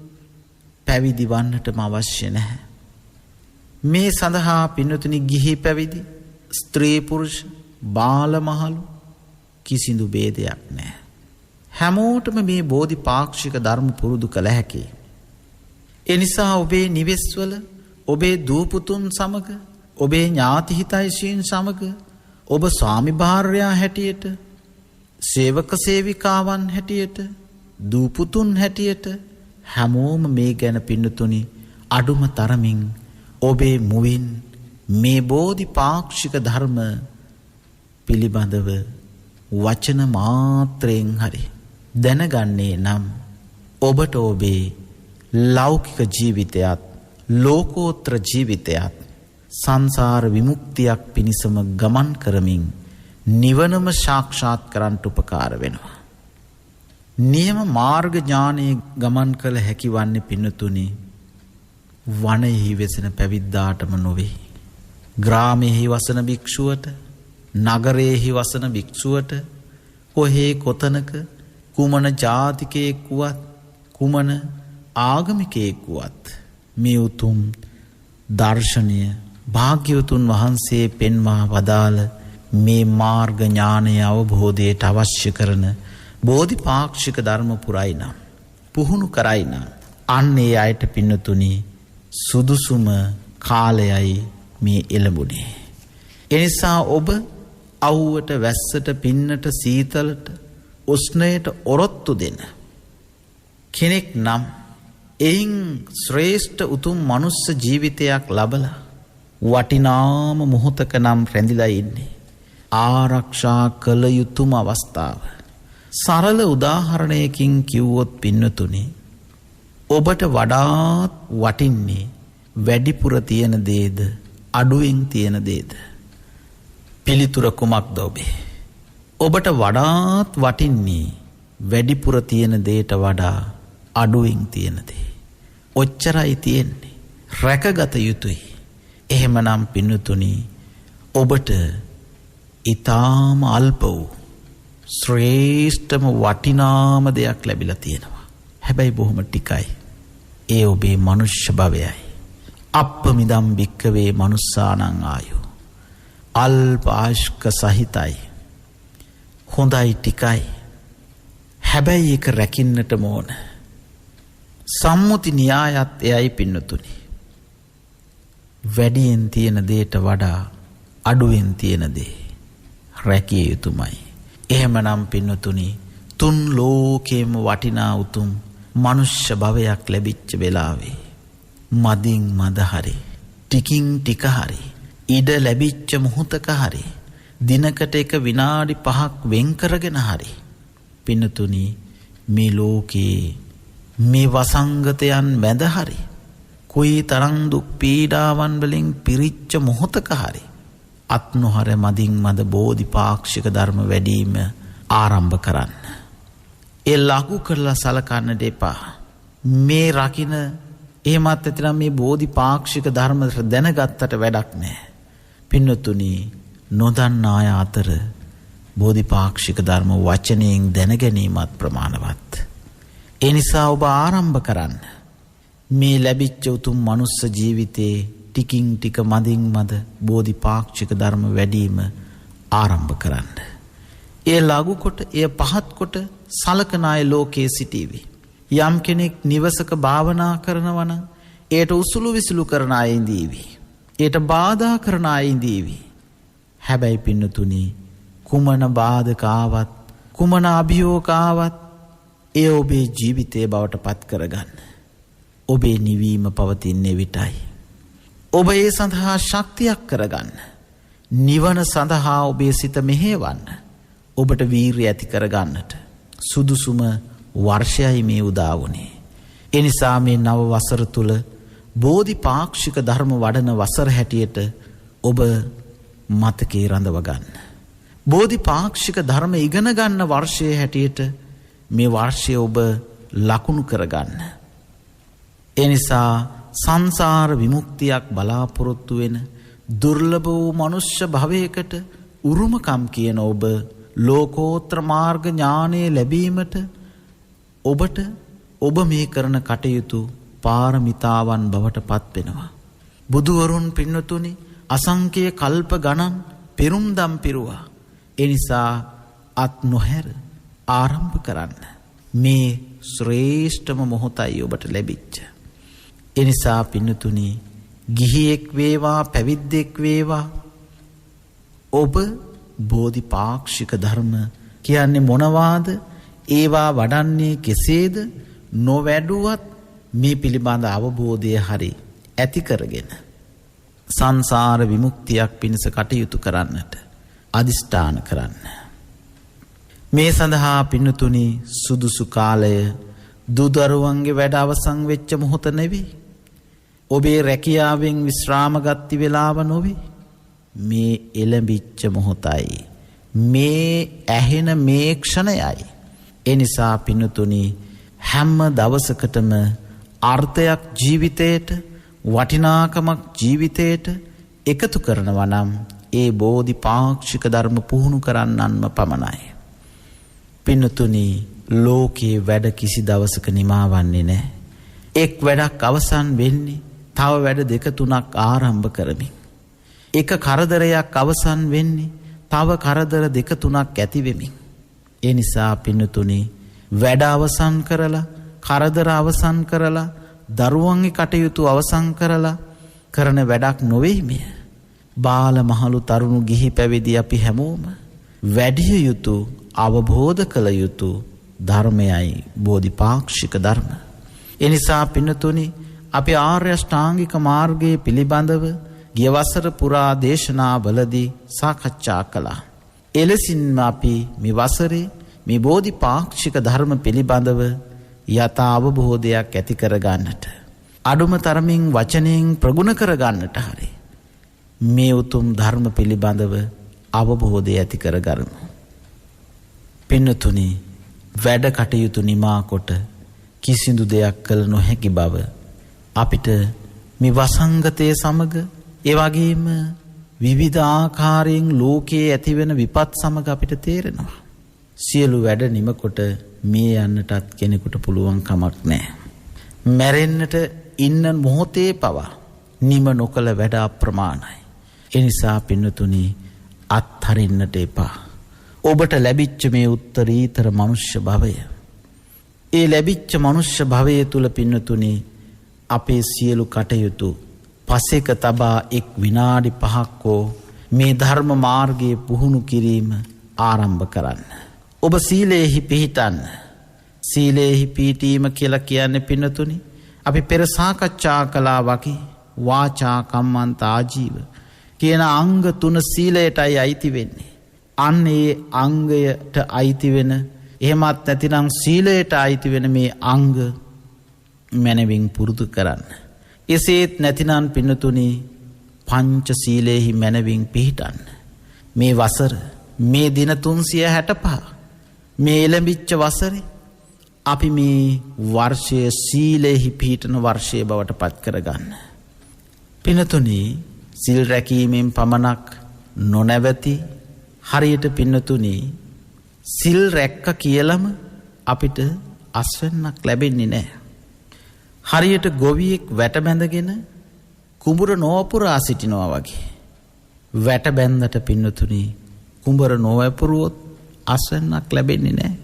Speaker 1: පැවිදි වන්නටම අවශ්‍ය නැහැ. මේ සඳහා පින්නතුනි ගිහි පැවිදි ස්ත්‍රී පුරුෂ බාල මහලු කිසිදු ભેදයක් නැහැ. හැමෝටම මේ බෝධිපාක්ෂික ධර්ම පුරුදු කළ හැකි. ඒ නිසා ඔබේ නිවෙස්වල ඔබේ දූපුතුන් සමග ඔබේ ඥාති හිතයිසීන් සමග ඔබ ස්වාමි භාර්යා හැටියට සේවක සේවිකාවන් හැටියට දූපුතුන් හැටියට හැමෝම මේ ගැන පින්නතුනි අඩුම තරමින් ඔබේ මුවින් මේ බෝධිපාක්ෂික ධර්ම පිළිබඳව වචන මාත්‍රයෙන් හරි දැනගන්නේ නම් ඔබට ඔබේ ලෞකික ජීවිතයත් ලෝකෝත්තර ජීවිතයත් සංසාර විමුක්තියක් පිණිසම ගමන් කරමින් නිවනම සාක්ෂාත් කරන්නට උපකාර වෙනවා. නියම මාර්ග ඥානයේ ගමන් කළ හැකි වන්නේ පින්නතුනි වනයෙහි වෙසෙන පැවිද්දාටම නොවේ. ග්‍රාමයෙහි වසන භික්ෂුවට නගරයෙහි වසන භික්ෂුවට කොහේ කොතනක කුමන ජාතිකයෙක් වුවත් කුමන ආගමිකයෙක් වුවත් මේ උතුම් දර්ශනය භාග්‍යවතුන් වහන්සේ පෙන්වා වදාළ මේ මාර්ග ඥානය අවබෝධයට අවශ්‍ය කරන බෝධිපාක්ෂික ධර්ම පුරයි නම් පුහුණු කරයි නම් අන්න ඒ අයට පින්නතුනි සුදුසුම කාලයයි මේ එළඹුණේ. එනිසා ඔබ අවුවට වැස්සට පින්නට සීතලට උෂ්ණයට ඔරොත්තු දෙන කෙනෙක් නම් එයින් ශ්‍රේෂ්ඨ උතුම් මනුස්ස ජීවිතයක් ලබලා වටිනාම මොහොතක නම් රැඳිලා ඉන්නේ. ආරක්ෂා කළ යුතුම අවස්ථාව. සරල උදාහරණයකින් කිව්වොත් පින්නතුනි ඔබට වඩාත් වටින්නේ වැඩිපුර තියෙන දේද අඩුවෙන් තියෙන දේද? පිළිතුර කුමක්ද ඔබේ? ඔබට වඩාත් වටින්නේ වැඩිපුර තියෙන දේට වඩා අඩුවෙන් තියෙන දේ. ඔච්චරයි තියෙන්නේ. රැකගත යුතුයි. එහෙමනම් පින්නතුනි ඔබට ඊටාම අල්ප වූ ශ්‍රේෂ්ඨම වටිනාම දෙයක් ලැබිලා තියෙනවා. හැබැයි බොහොම ටිකයි. ඒ ඔබේ මනුෂ්‍ය භවයයි. අප්පමිදම් භික්කවේ මනුස්සානං ආයු. අල්ප ආයුෂ්ක සහිතයි. හොඳයි ටිකයි. හැබැයි ඒක රැකින්නට ඕන. සම්මුති න්‍යායත් එයයි පින්නතුනි. වැඩියෙන් තියෙන දේට වඩා අඩුවෙන් තියෙන දේ රැකිය යුතුමයි. එහෙමනම් පින්නතුනි තුන් ලෝකේම වටිනා උතුම් මනුෂ්‍ය භවයක් ලැබිච්ච වෙලාවේ මදින් මද හරි ටිකින් ටික හරි ඉඩ ලැබිච්ච මොහොතක හරි දිනකට එක විනාඩි 5ක් වෙන් කරගෙන හරි පින්නතුනි මේ ලෝකේ මේ වසංගතයන් මැද හරි කොයි තරම් දුක් පීඩාවන් වලින් පිරිච්ච මොහොතක හරි අත් නොහර මදින් මද බෝධිපාක්ෂික ධර්ම වැඩිම ආරම්භ කරන්න. ඒ ලඝු කරලා සලකන්නට එපා. මේ රකින්න එහෙමත් ඇතනම් මේ බෝධිපාක්ෂික ධර්ම දැනගත්තට වැඩක් නැහැ. පින්නතුනි නොදන්නා අය අතර බෝධිපාක්ෂික ධර්ම වචනයෙන් දැනගැනීමත් ප්‍රමාණවත්. ඒ නිසා ඔබ ආරම්භ කරන්න. මේ ලැබිච්ච උතුම් මනුස්ස ජීවිතේ ටිකින් ටික මදින් මද බෝධිපාක්ෂික ධර්ම වැඩිම ආරම්භ කරන්න. එය ලඝු කොට එය පහත් කොට සලකන අය ලෝකයේ සිටීවි. යම් කෙනෙක් නිවසක භාවනා කරනවා නම් ඒට උසුළු විසුළු කරන අය ඉඳීවි. ඒට බාධා කරන අය ඉඳීවි. හැබැයි පින්නතුනි කුමන බාධක ආවත් කුමන අභියෝග ආවත් එය ඔබේ ජීවිතය බවට පත් කරගන්න. ඔබේ නිවීම පවතින්නේ විටයි. ඔබ ඒ සඳහා ශක්තියක් කරගන්න. නිවන සඳහා ඔබේ සිත මෙහෙවන්න. ඔබට වීරිය ඇති කරගන්නට සුදුසුම වර්ෂයයි මේ උදා වුණේ. ඒ නිසා මේ නව වසර තුල බෝධිපාක්ෂික ධර්ම වඩන වසර හැටියට ඔබ මතකේ රඳව ගන්න. බෝධිපාක්ෂික ධර්ම ඉගෙන ගන්න වර්ෂයේ හැටියට මේ වර්ෂය ඔබ ලකුණු කරගන්න. ඒ නිසා සංසාර විමුක්තියක් බලාපොරොත්තු වෙන දුර්ලභ වූ මනුෂ්‍ය භවයකට උරුමකම් කියන ඔබ ලෝකෝත්තර මාර්ග ඥානය ලැබීමට ඔබට ඔබ මේ කරන කටයුතු පාරමිතාවන් බවට පත් වෙනවා. බුදුවරුන් පින්නතුනි අසංඛ්‍ය කල්ප ගණන් පෙරුම්දම් පිරුවා. ඒ නිසා අත් නොහැර ආරම්භ කරන්න. මේ ශ්‍රේෂ්ඨම මොහොතයි ඔබට ලැබිච්ච. ඒ නිසා පින්නතුනි ගිහියෙක් වේවා පැවිද්දෙක් වේවා ඔබ බෝධිපාක්ෂික ධර්ම කියන්නේ මොනවාද? ඒවා වඩන්නේ කෙසේද? නොවැඩුවත් මේ පිළිබඳ අවබෝධය හරි ඇති කරගෙන සංසාර විමුක්තියක් පිණිස කටයුතු කරන්නට අදිෂ්ඨාන කරන්න. මේ සඳහා පින්නතුනි සුදුසු කාලය දුදරුවන්ගේ වැඩ අවසන් වෙච්ච මොහොත නෙවෙයි. ඔබේ රැකියාවෙන් විශ්‍රාම ගත්ති වෙලාව නොවේ. මේ එළඹිච්ච මොහොතයි. මේ ඇහෙන මේ ක්ෂණයයි. ඒ නිසා පින්නතුනි හැම දවසකටම අර්ථයක් ජීවිතයට වටිනාකමක් ජීවිතයට එකතු කරනවා නම් ඒ බෝධිපාක්ෂික ධර්ම පුහුණු කරන්නන්ම පමණයි. පින්නතුනි ලෝකේ වැඩ කිසි දවසක නිමාවන්නේ නැහැ. එක් වැඩක් අවසන් වෙන්නේ තව වැඩ දෙක තුනක් ආරම්භ කරමින්. එක කරදරයක් අවසන් වෙන්නේ තව කරදර දෙක තුනක් ඇති වෙමින්. ඒ නිසා පින්නතුනි වැඩ අවසන් කරලා කරදර අවසන් කරලා දරුවන්ගේ කටයුතු අවසන් කරලා කරන වැඩක් නොවේ මෙය. බාල මහලු තරුණු ගිහි පැවිදි අපි හැමෝම වැඩිය යුතු අවබෝධ කළ යුතු ධර්මයයි බෝධිපාක්ෂික ධර්ම. ඒ නිසා පින්නතුනි අපි ආර්ය අෂ්ටාංගික මාර්ගයේ පිළිබඳව ගිය වසර පුරා දේශනාවලදී සාකච්ඡා කළා. එලෙසින්ම අපි මේ වසරේ මේ බෝධිපාක්ෂික ධර්ම පිළිබඳව යථා අවබෝධයක් ඇති කර ගන්නට අඩුම තරමින් වචනයෙන් ප්‍රගුණ කර ගන්නට හරි මේ උතුම් ධර්ම පිළිබඳව අවබෝධය ඇති කර ගන්න. පින්නතුනි වැඩ කටයුතු නිමා කොට කිසිදු දෙයක් කළ නොහැකි බව අපිට මේ වසංගතයේ සමග ඒ වගේම විවිධ ආකාරයෙන් ලෝකයේ ඇතිවෙන විපත් සමග අපිට තේරෙනවා. සියලු වැඩ නිමකොට මේ යන්නටත් කෙනෙකුට පුළුවන් කමක් නැහැ. මැරෙන්නට ඉන්න මොහොතේ පවා නිම නොකළ වැඩ අප්‍රමාණයි. ඒ නිසා පින්නතුනි අත්හරින්නට එපා. ඔබට ලැබිච්ච මේ උත්තරීතර මනුෂ්‍ය භවය ඒ ලැබිච්ච මනුෂ්‍ය භවය තුල පින්නතුනි අපේ සියලු කටයුතු පසෙක තබා එක් විනාඩි 5ක් මේ ධර්ම මාර්ගයේ පුහුණු කිරීම ආරම්භ කරන්න. ඔබ සීලේහි පිහිටන්න. සීලේහි පිහිටීම කියලා කියන්නේ පින්නතුනි අපි පෙර සාකච්ඡා කළා වගේ වාචා කම්මන්ත ආජීව කියන අංග 3 සීලයටයි අයිති වෙන්නේ. අන්න ඒ අංගයට අයිති වෙන එහෙමත් නැතිනම් සීලයට අයිති වෙන මේ අංග මනවින් පුරුදු කරන්න. එසේත් නැතිනම් පින්නතුනි පංච සීලේහි මනවින් පිහිටන්න. මේ වසර මේ දින 365 මේ එළඹිච්ච වසරේ අපි මේ වර්ෂයේ සීලේහි පිහිටන වර්ෂයේ බවට පත් කරගන්න. පින්නතුනි සිල් රැකීමෙන් පමණක් නොනැවති හරියට පින්නතුනි සිල් රැක්ක කියලම අපිට අස්වැන්නක් ලැබෙන්නේ නැහැ. හරියට ගොවියෙක් වැට බැඳගෙන කුඹුර නොවපුරා සිටිනවා වගේ. වැට බැඳට පින්නතුනි කුඹුර නොවපුරුවොත් අස්වැන්නක් ලැබෙන්නේ නැහැ.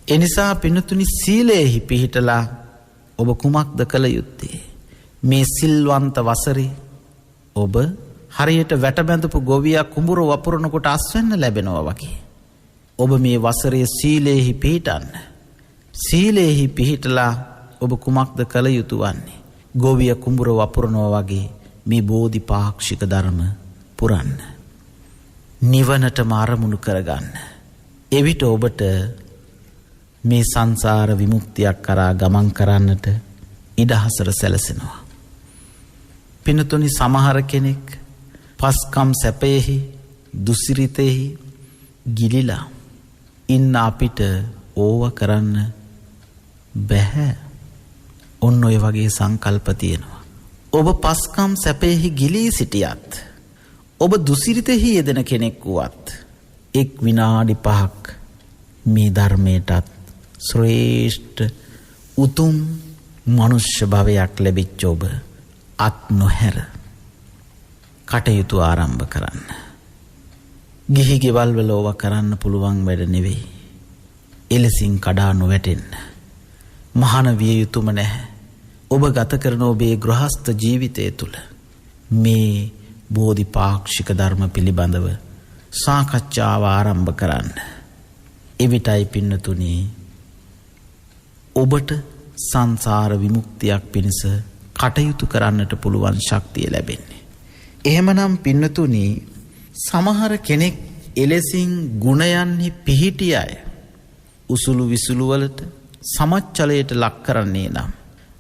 Speaker 1: ඒ නිසා පින්නතුනි සීලේහි පිහිටලා ඔබ කුමක්ද කළ යුත්තේ? මේ සිල්වන්ත වසරේ ඔබ හරියට වැට බැඳපු ගොවියා කුඹුර වපුරනකොට අස්වැන්න ලැබෙනවා වගේ. ඔබ මේ වසරේ සීලේහි පිහිටන්න. සීලේහි පිහිටලා ඔබ කුමක්ද කළ යුතු වන්නේ? ගොවිය කුඹුර වපුරනවා වගේ මේ බෝධිපාක්ෂික ධර්ම පුරන්න. නිවනටම අරමුණු කරගන්න. එවිට ඔබට මේ සංසාර විමුක්තියක් කරා ගමන් කරන්නට ඉඩහසර සැලසෙනවා. පින්නතුනි සමහර කෙනෙක් පස්කම් සැපේහි දුසිරිතෙහි ගිලිලා ඉන්න අපිට ඕව කරන්න බැහැ. ඔන්න ඔය වගේ සංකල්ප තියෙනවා. ඔබ පස්කම් සැපේහි ගිලී සිටියත් ඔබ දුසිරිතෙහි යෙදෙන කෙනෙක් වුවත් එක් විනාඩි 5ක් මේ ධර්මයටත් ශ්‍රේෂ්ඨ උතුම් මනුෂ්‍ය භවයක් ලැබිච්ච ඔබ අත් නොහැර කටයුතු ආරම්භ කරන්න. ගිහි ගෙවල් වල ඕව කරන්න පුළුවන් වැඩ නෙවෙයි. එලෙසින් කඩා නොවැටෙන්න. මහාන විය යුතුම නැහැ. ඔබ ගත කරන ඔබේ ගෘහස්ත ජීවිතය තුළ මේ බෝධිපාක්ෂික ධර්ම පිළිබඳව සාකච්ඡාව ආරම්භ කරන්න. එවිටයි පින්නතුනි ඔබට සංසාර විමුක්තියක් පිණිස කටයුතු කරන්නට පුළුවන් ශක්තිය ලැබෙන්නේ. එහෙමනම් පින්නතුනි සමහර කෙනෙක් එලෙසින් ගුණයන්හි පිහිටි අය උසුළු විසුළු වලට සමච්චලයට ලක් කරන්නේ නම්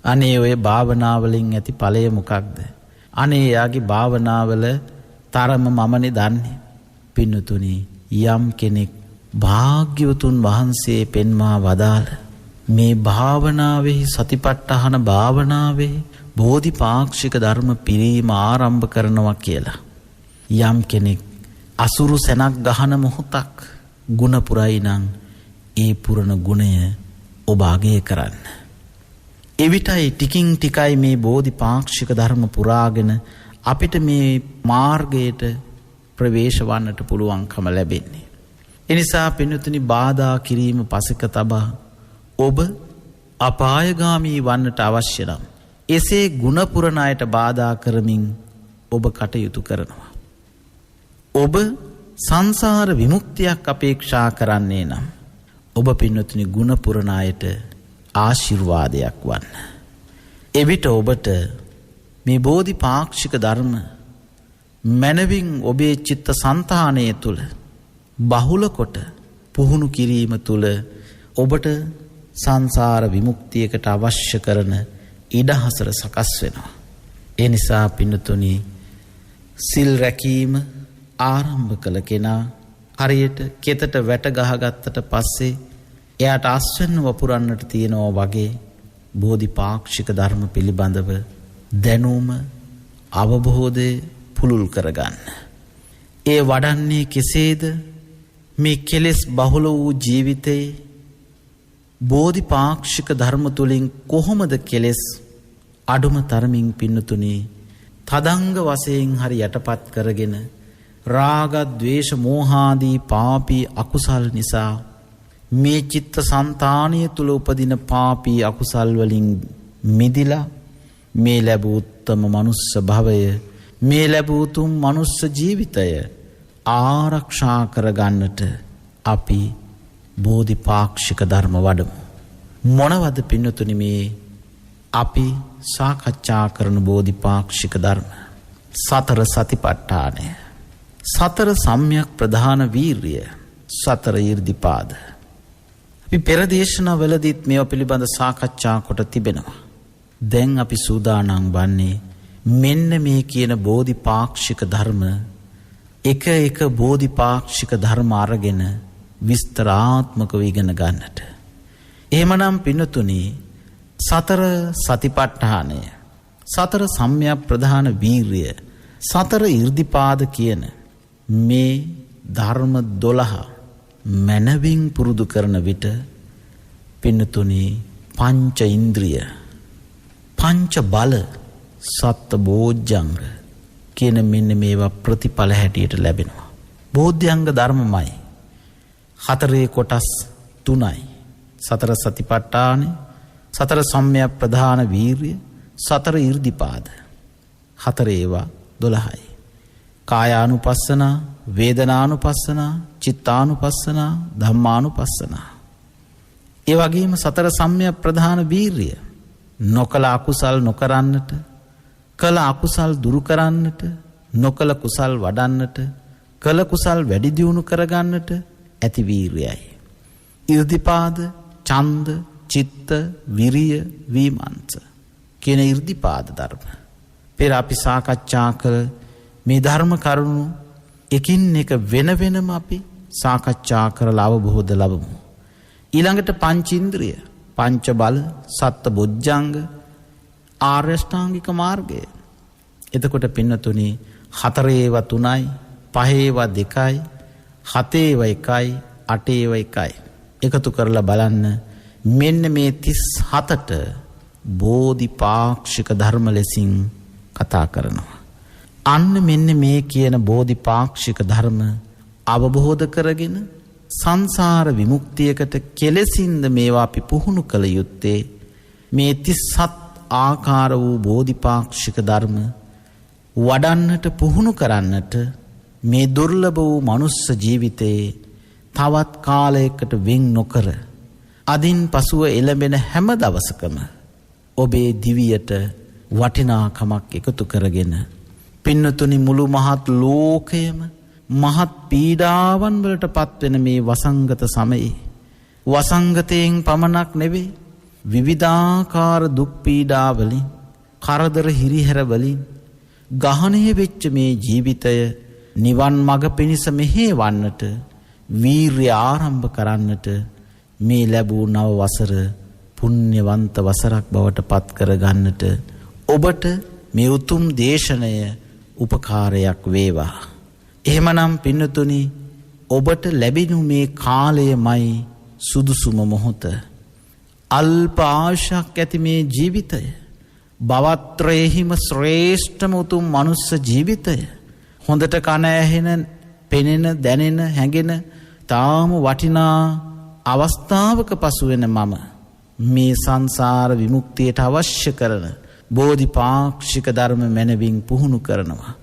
Speaker 1: අනේ ඔය භාවනාවලින් ඇති ඵලය මොකක්ද? අනේ යාගේ භාවනාවල තරම මමනේ දන්නේ. පින්නතුනි යම් කෙනෙක් භාග්‍යවතුන් වහන්සේ පෙන්වා වදාළ මේ භාවනාවෙහි සතිපට්ඨාන භාවනාවේ බෝධිපාක්ෂික ධර්ම පිරීම ආරම්භ කරනවා කියලා යම් කෙනෙක් අසුරු සැනක් ගහන මොහොතක් ගුණ පුරයි නම් ඒ පුරණ ගුණය ඔබ අගය කරන්න. එවිටයි ටිකින් ටිකයි මේ බෝධිපාක්ෂික ධර්ම පුරාගෙන අපිට මේ මාර්ගයට ප්‍රවේශ වන්නට පුළුවන්කම ලැබෙන්නේ. එනිසා පින්වතුනි බාධා කිරීම පසෙක තබා ඔබ අපායගාමී වන්නට අවශ්‍ය නම් එසේ ගුණ පුරණ අයට බාධා කරමින් ඔබ කටයුතු කරනවා. ඔබ සංසාර විමුක්තියක් අපේක්ෂා කරන්නේ නම් ඔබ පින්වතුනි ගුණ පුරණ අයට ආශිර්වාදයක් වන්න. එවිට ඔබට මේ බෝධිපාක්ෂික ධර්ම මනවින් ඔබේ චිත්ත සංතානය තුළ බහුල කොට පුහුණු කිරීම තුළ ඔබට සංසාර විමුක්තියකට අවශ්‍ය කරන ඉඩහසර සකස් වෙනවා. ඒ නිසා පින්නතුනි සිල් රැකීම ආරම්භ කළ කෙනා හරියට කෙතට වැට ගහගත්තට පස්සේ එයාට අස්වැන්න වපුරන්නට තියෙනවා වගේ බෝධිපාක්ෂික ධර්ම පිළිබඳව දැනුම අවබෝධය පුළුල් කරගන්න. ඒ වඩන්නේ කෙසේද? මේ කෙලෙස් බහුල වූ ජීවිතේ බෝධිපාක්ෂික ධර්ම තුලින් කොහොමද කෙලෙස් අඩුම තරමින් පින්නතුනි තදංග වශයෙන් හරි යටපත් කරගෙන රාග, ద్వේෂ, මෝහාදී පාපී අකුසල් නිසා මේ චිත්ත සංතානිය තුල උපදින පාපී අකුසල් වලින් මිදිලා මේ ලැබූ උත්තම මනුස්ස භවය, මේ ලැබූ උතුම් මනුස්ස ජීවිතය ආරක්ෂා කරගන්නට අපි බෝධිපාක්ෂික ධර්ම වඩමු. මොනවද පින්නතුනි මේ අපි සාකච්ඡා කරන බෝධිපාක්ෂික ධර්ම? සතර සතිපට්ඨානය, සතර සම්‍යක් ප්‍රධාන වීර්ය, සතර ඊර්ධිපාද. අපි පෙර දේශනාවලදීත් මේවා පිළිබඳ සාකච්ඡා කොට තිබෙනවා. දැන් අපි සූදානම් වන්නේ මෙන්න මේ කියන බෝධිපාක්ෂික ධර්ම එක එක බෝධිපාක්ෂික ධර්ම අරගෙන විස්තරාත්මකව ඉගෙන ගන්නට. එහෙමනම් පින්නතුනි, සතර සතිපට්ඨානය, සතර සම්‍යක් ප්‍රධාන වීර්ය, සතර ඊර්ධිපාද කියන මේ ධර්ම 12 මනවින් පුරුදු කරන විට පින්නතුනි, පංච ඉන්ද්‍රිය, පංච බල, සත්ත බෝධ්‍යංග කියන මෙන්න මේවා ප්‍රතිඵල හැටියට ලැබෙනවා. බෝධ්‍යංග ධර්මමයි. හතරේ කොටස් 3යි. සතර සතිපට්ඨානෙ, සතර සම්‍යක් ප්‍රධාන වීර්ය, සතර ඊර්ධිපාද. හතර ඒවා 12යි. කායානුපස්සනා, වේදනානුපස්සනා, චිත්තානුපස්සනා, ධම්මානුපස්සනා. ඒ වගේම සතර සම්‍යක් ප්‍රධාන වීර්ය නොකල අකුසල් නොකරන්නට, කළ අකුසල් දුරු කරන්නට, නොකළ කුසල් වඩන්නට, කළ කුසල් වැඩි දියුණු කරගන්නට ඇති වීර්යයි. ඊර්ධිපාද ඡන්ද, චිත්ත, විරිය, වීමංස කියන ඊර්ධිපාද ධර්ම. පෙර අපි සාකච්ඡා කළ මේ ධර්ම කරුණු එකින් එක වෙන වෙනම අපි සාකච්ඡා කරලා අවබෝධ ලබමු. ඊළඟට පංචේන්ද්‍රිය, පංච බල, සත්ත බොජ්ජංග, ආර්ය අෂ්ටාංගික මාර්ගය. එතකොට පින්නතුනි, හතරේ ඒවා 3යි, පහේ ඒවා 2යි, හතේ ඒවා 1යි, අටේ ඒවා 1යි. එකතු කරලා බලන්න මෙන්න මේ 37ට බෝධිපාක්ෂික ධර්ම ලෙසින් කතා කරනවා. අන්න මෙන්න මේ කියන බෝධිපාක්ෂික ධර්ම අවබෝධ කරගෙන සංසාර විමුක්තියකට කෙලෙසින්ද මේවා අපි පුහුණු කළ යුත්තේ. මේ 37 ආකාර වූ බෝධිපාක්ෂික ධර්ම වඩන්නට, පුහුණු කරන්නට මේ දුර්ලභ වූ මනුස්ස ජීවිතයේ තවත් කාලයකට වෙන් නොකර අදින් පසුව එළඹෙන හැම දවසකම ඔබේ දිවියට වටිනාකමක් එකතු කරගෙන පින්නතුනි, මුළු මහත් ලෝකයම මහත් පීඩාවන් වලට පත්වෙන මේ වසංගත සමයේ, වසංගතයෙන් පමණක් නෙවෙයි විවිධාකාර දුක් පීඩා වලින්, කරදර හිරිහැර වලින් ගහණය වෙච්ච මේ ජීවිතය නිවන් මඟ පිණිස මෙහෙවන්නට, වීර්ය ආරම්භ කරන්නට මේ ලැබූ නව වසර පුණ්‍යවන්ත වසරක් බවට පත් කර ගන්නට ඔබට මේ උතුම් දේශනය උපකාරයක් වේවා. එහෙමනම් පින්නතුනි, ඔබට ලැබෙනු මේ කාලයමයි සුදුසුම මොහොත. අල්ප ආශක් ඇති මේ ජීවිතය, භවත්‍රයෙහිම ශ්‍රේෂ්ඨම උතුම් මනුස්ස ජීවිතය, හොඳට කන ඇහෙන, පෙනෙන, දැනෙන, හැඟෙන තාම වටිනා අවස්ථාවක පසු වෙන මම මේ සංසාර විමුක්තියට අවශ්‍ය කරන බෝධිපාක්ෂික ධර්ම මනවින් පුහුණු කරනවා,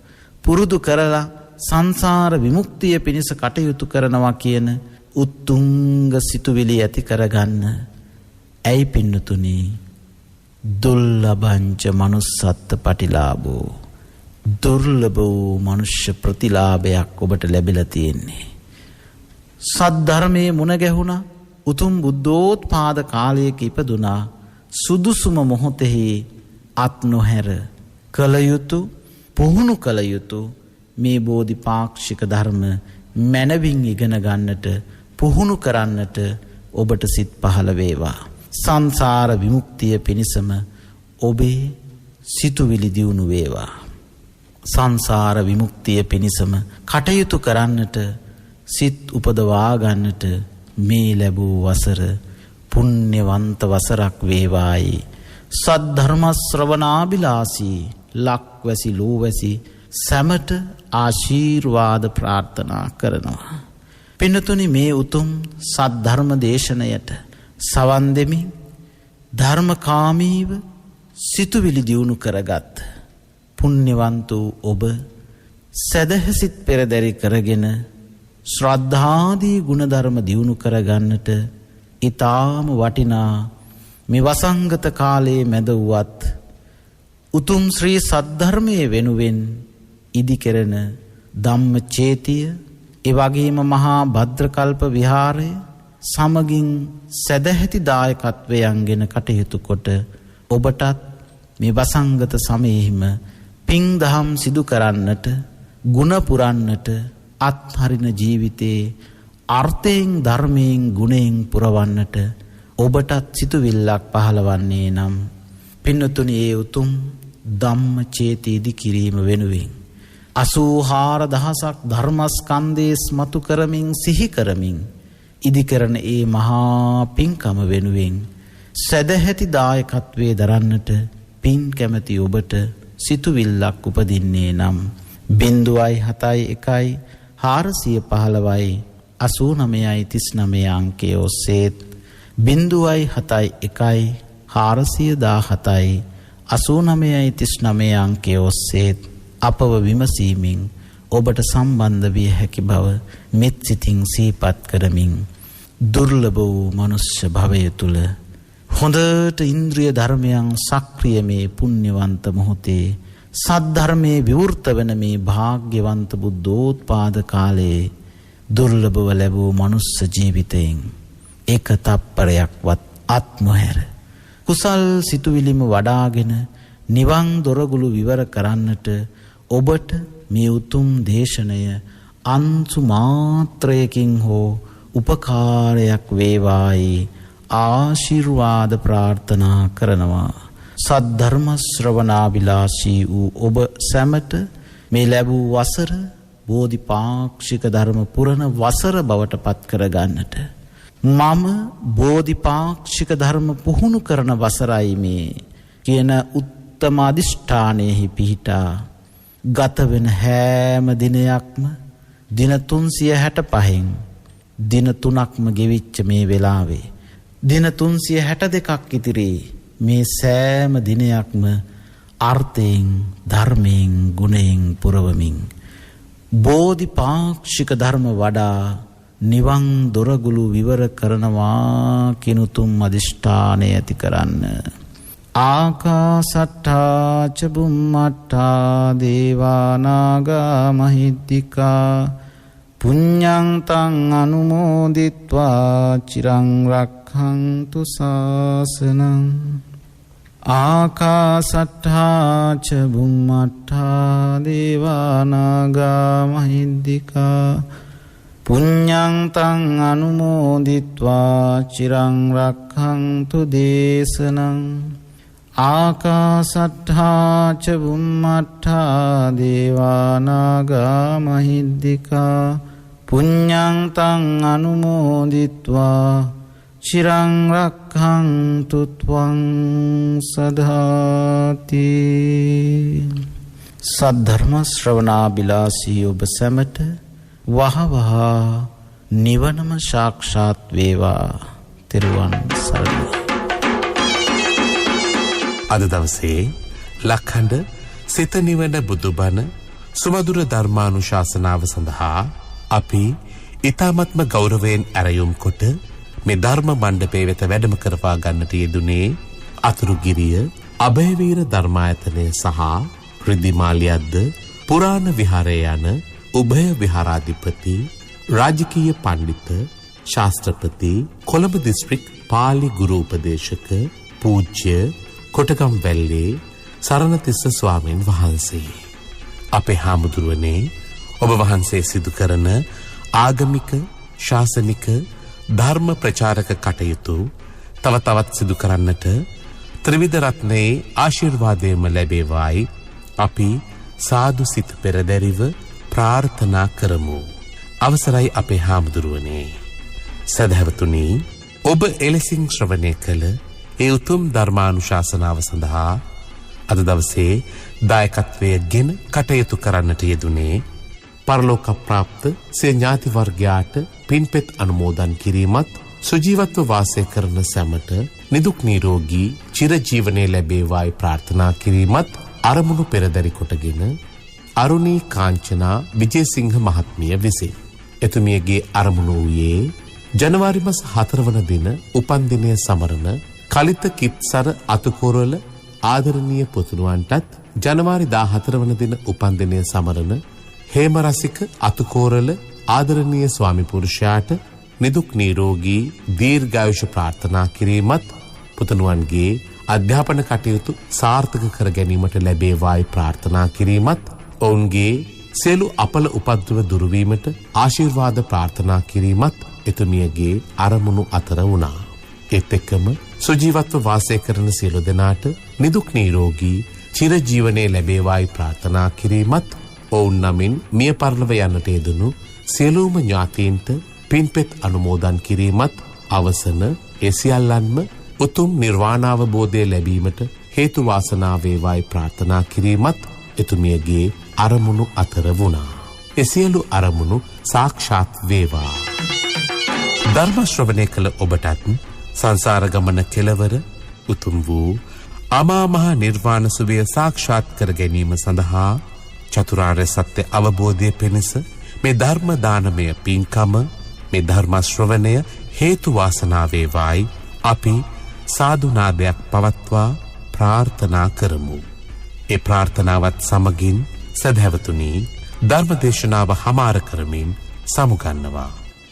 Speaker 1: පුරුදු කරලා සංසාර විමුක්තිය පිණිස කටයුතු කරනවා කියන උත්තුංග සිතුවිලි ඇති කරගන්න. ඇයි පින්නතුනි, දුර්ලභංච manussත්ත පටිලාභෝ, දුර්ලභ වූ මනුෂ්‍ය ප්‍රතිලාභයක් ඔබට ලැබිලා තියෙන්නේ. සද්ධර්මයේ මුණ ගැහුණා, උතුම් බුද්ධෝත්පාද කාලයක ඉපදුනා, සුදුසුම මොහොතෙහි අත් නොහැර කළ යුතු, පුහුණු කළ යුතු මේ බෝධිපාක්ෂික ධර්ම මනවින් ඉගෙන ගන්නට, පුහුණු කරන්නට ඔබට සිත් පහළ වේවා. සංසාර විමුක්තිය පිණිසම ඔබේ සිතුවිලි දියුණු වේවා. සංසාර විමුක්තිය පිණිසම කටයුතු කරන්නට, සිත් උපදවා ගන්නට මේ ලැබූ වසර පුණ්‍යවන්ත වසරක් වේවායි සද්ධර්ම ශ්‍රවණාබිලාසී ලක්වැසි ලෝවැසි සැමට ආශීර්වාද ප්‍රාර්ථනා කරනවා. පින්නතුනි මේ උතුම් සත් ධර්ම දේශනයට සවන් දෙමින් ධර්මකාමීව සිතුවිලි දියුණු කරගත් පුණ්‍යවන්ත ඔබ සදහසිත පෙරදරි කරගෙන ශ්‍රද්ධාදී ගුණධර්ම දියුණු කරගන්නට ඊටාම වටිනා මේ වසංගත කාලයේ මැද වුවත් උතුම් ශ්‍රී සද්ධර්මයේ වෙනුවෙන් ඉදිකරන ධම්මචේතිය ඒ වගේම මහා භද්‍රකල්ප විහාරය සමගින් සදැහැති දායකත්වයන්ගෙන කටයුතු කොට ඔබටත් මේ වසංගත සමයෙහිම පිං දහම් සිදු කරන්නට ගුණ පුරන්නට අත්හරින ජීවිතේ අර්ථයෙන් ධර්මයෙන් ගුණයෙන් පුරවන්නට ඔබටත් සිතුවිල්ලක් පහළවන්නේ නම් පින්නතුනි ඒ උතුම් ධම්මචේති ඉදි කිරීම වෙනුවෙන් 84000ක් ධර්මස්කන්ධයේ ස්මතු කරමින් සිහි කරමින් ඉදි කරන ඒ මහා පින්කම වෙනුවෙන් සදැහැති දායකත්වයේ දරන්නට පින් කැමැති ඔබට සිතුවිල්ලක් උපදින්නේ නම් 071 415 8939 අංකයේ ඔස්සේ 071 417 8939 අංකයේ ඔස්සේ අපව විමසීමෙන් ඔබට සම්බන්ධ විය හැකි බව මෙත් සිතින් සිහිපත් කරමින් දුර්ලභ වූ මනුෂ්‍ය භවය තුල හොඳට ඉන්ද්‍රිය ධර්මයන් සක්‍රිය මේ පුණ්‍යවන්ත මොහොතේ සද්ධර්මයේ විවෘත වන මේ භාග්‍යවන්ත බුද්ධෝත්පාද කාලයේ දුර්ලභව ලැබූ මනුෂ්‍ය ජීවිතයෙන් එක තප්පරයක්වත් අත් නොහැර කුසල් සිතුවිලිම වඩාගෙන නිවන් දොරගුළු විවර කරන්නට ඔබට මේ උතුම් දේශනය අංශු මාත්‍රයකින් හෝ උපකාරයක් වේවායි ආශිර්වාද ප්‍රාර්ථනා කරනවා. සද්ධර්ම ශ්‍රවණාබිලාෂී වූ ඔබ සැමට මේ ලැබූ වසර බෝධිපාක්ෂික ධර්ම පුරන වසර බවට පත් කර ගන්නට මම බෝධිපාක්ෂික ධර්ම පුහුණු කරන වසරයි මේ කියන උත්තම අධිෂ්ඨානයෙහි පිහිටා ගත වෙන හැම දිනයක්ම දින 365න් දින 3ක්ම ගෙවිච්ච මේ වෙලාවේ දින 362ක් ඉතිරි මේ සෑම දිනයක්ම අර්ථයෙන් ධර්මයෙන් ගුණයෙන් පුරවමින් බෝධිපාක්ෂික ධර්ම වඩා නිවන් දොරගුළු විවර කරනවා කිනුතුම් අධිෂ්ඨානය ඇති කරන්න. ආකාසට්ඨා ච බුම්මට්ඨා දේවා නාග මහිද්దికා පුඤ්ඤං තං අනුමෝදිත්වා චිරං රක්ඛන්තු ශාසනං. ආකාසට්ඨා ච බුම්මට්ඨා දේවා නාග මහිද්దికා පුඤ්ඤං තං අනුමෝදිත්වා චිරං රක්ඛන්තු දේශනං. ආකාසට්ඨා ච බුම්මට්ඨා දේවා නාග මහිද්దికා පුඤ්ඤං තං අනුමෝදිත්වා චිරං රක්ඛන්තු ත්වං සදාති. සද්ධර්ම ශ්‍රවණාබිලාසී ඔබ සැමට වහවහ නිවනම සාක්ෂාත් වේවා. තෙරුවන් සරණයි.
Speaker 2: අද දවසේ ලක්හඬ සිත නිවන බුදුබණ සුමధుර ධර්මානුශාසනාව සඳහා අපි ඊ타මත්ම ගෞරවයෙන් ඇරයුම් කොට මේ ධර්ම මණ්ඩපයේ වෙත වැඩම කරවා ගන්නට යෙදුනේ අතුරුගිරිය අභයවීර ධර්මායතනය සහ රිද්දිමාලියද්ද පුරාණ විහාරය යන උභය විහාරාධිපති රාජකීය පණ්ඩිත ශාස්ත්‍රපති කොළඹ දිස්ත්‍රික් පාලි ගුරු උපදේශක පූජ්‍ය කොටගම් වැල්ලේ සරණතිස්ස ස්වාමීන් වහන්සේ. අපේ හාමුදුරුවනේ ඔබ වහන්සේ සිදු කරන ආගමික ශාසනික ධර්ම ප්‍රචාරක කටයුතු තව තවත් සිදු කරන්නට ත්‍රිවිධ රත්නයේ ආශිර්වාදයම ලැබේවායි අපි සාදු සිත පෙරදැරිව ප්‍රාර්ථනා කරමු. අවසරයි අපේ හාමුදුරුවනේ. සදහැවතුනි, ඔබ එලෙසින් ශ්‍රවණය කළ ඒ උතුම් ධර්මානුශාසනාව සඳහා අද දවසේ දායකත්වය ගෙන කටයුතු කරන්නට යෙදුනේ පරලෝක ප්‍රාප්ත සිය ඥාති වර්ගයාට පින්පෙත් අනුමෝදන් කිරීමත් සුජීවත්ව වාසය කරන සැමට නිදුක් නිරෝගී චිරජීවනයේ ලැබේවායි ප්‍රාර්ථනා කිරීමත් අරමුණු පෙරදරි කොටගෙන අරුණී කාංචනා විජේසිංහ මහත්මිය විසින් එතුමියගේ අරමුණු වූයේ ජනවාරි මාස 4 වන දින උපන්දිනය සමරන කලිත කිත්සර අතුකොරල ආදරණීය පුතුණුවන්ටත් ජනවාරි 14 වන දින උපන්දිනය සමරන හේමරසික අතුකොරල ආදරණීය ස්වාමි පුරුෂයාට නිදුක් නිරෝගී දීර්ඝායුෂ ප්‍රාර්ථනා කිරීමත් පුතුණුවන්ගේ අධ්‍යාපන කටයුතු සාර්ථක කර ගැනීමට ලැබේවායි ප්‍රාර්ථනා කිරීමත් ඔවුන්ගේ සියලු අපල උපද්‍රව දුරු වීමට ආශිර්වාද ප්‍රාර්ථනා කිරීමත් එතුමියගේ අරමුණු අතර වුණා. ඒත් එක්කම සුජීවත්ව වාසය කරන සියලු දෙනාට නිදුක් නිරෝගී චිරජීවනයේ ලැබේවායි ප්‍රාර්ථනා කිරීමත් ඔවුන් නමින් මිය පරලොව යන්නට යෙදුණු සියලුම ඥාතීන්ට පින්පෙත් අනුමෝදන් කිරීමත් අවසන ඒ සියල්ලන්ම උතුම් නිර්වාණාවබෝධය ලැබීමට හේතු වාසනා වේවායි ප්‍රාර්ථනා කිරීමත් එතුමියගේ අරමුණු අතර වුණා. ඒ සියලු අරමුණු සාක්ෂාත් වේවා. ධර්ම ශ්‍රවණය කළ ඔබටත් සංසාර ගමන කෙලවර උතුම් වූ අමා මහ නිර්වාණ සුවය සාක්ෂාත් කර ගැනීම සඳහා චතුරාර්ය සත්‍ය අවබෝධය පිණිස මේ ධර්ම දානමය පින්කම මේ ධර්ම ශ්‍රවණය හේතු වාසනා වේවායි අපි සාදුනාදයක් පවත්වා ප්‍රාර්ථනා කරමු. ඒ ප්‍රාර්ථනාවත් සමගින් සදහැවතුනි ධර්ම දේශනාව හමාර කරමින් සමුගන්නවා.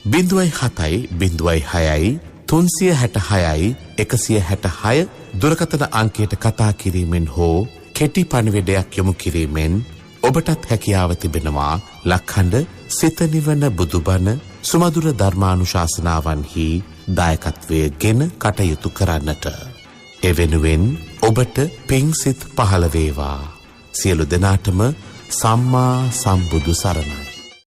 Speaker 2: 07.06 366 166 දුරකථන අංකයට කතා කිරීමෙන් හෝ කෙටි පණිවිඩයක් යොමු කිරීමෙන් ඔබටත් හැකියාව තිබෙනවා ලක්ඛණ්ඩ සිත නිවන බුදුබණ සුමధుර ධර්මානුශාසනාවන්හි දායකත්වයෙන් කටයුතු කරන්නට. එවෙනුවෙන් ඔබට පිංසිත පහළ වේවා. සියලු දෙනාටම සම්මා සම්බුදු සරණයි.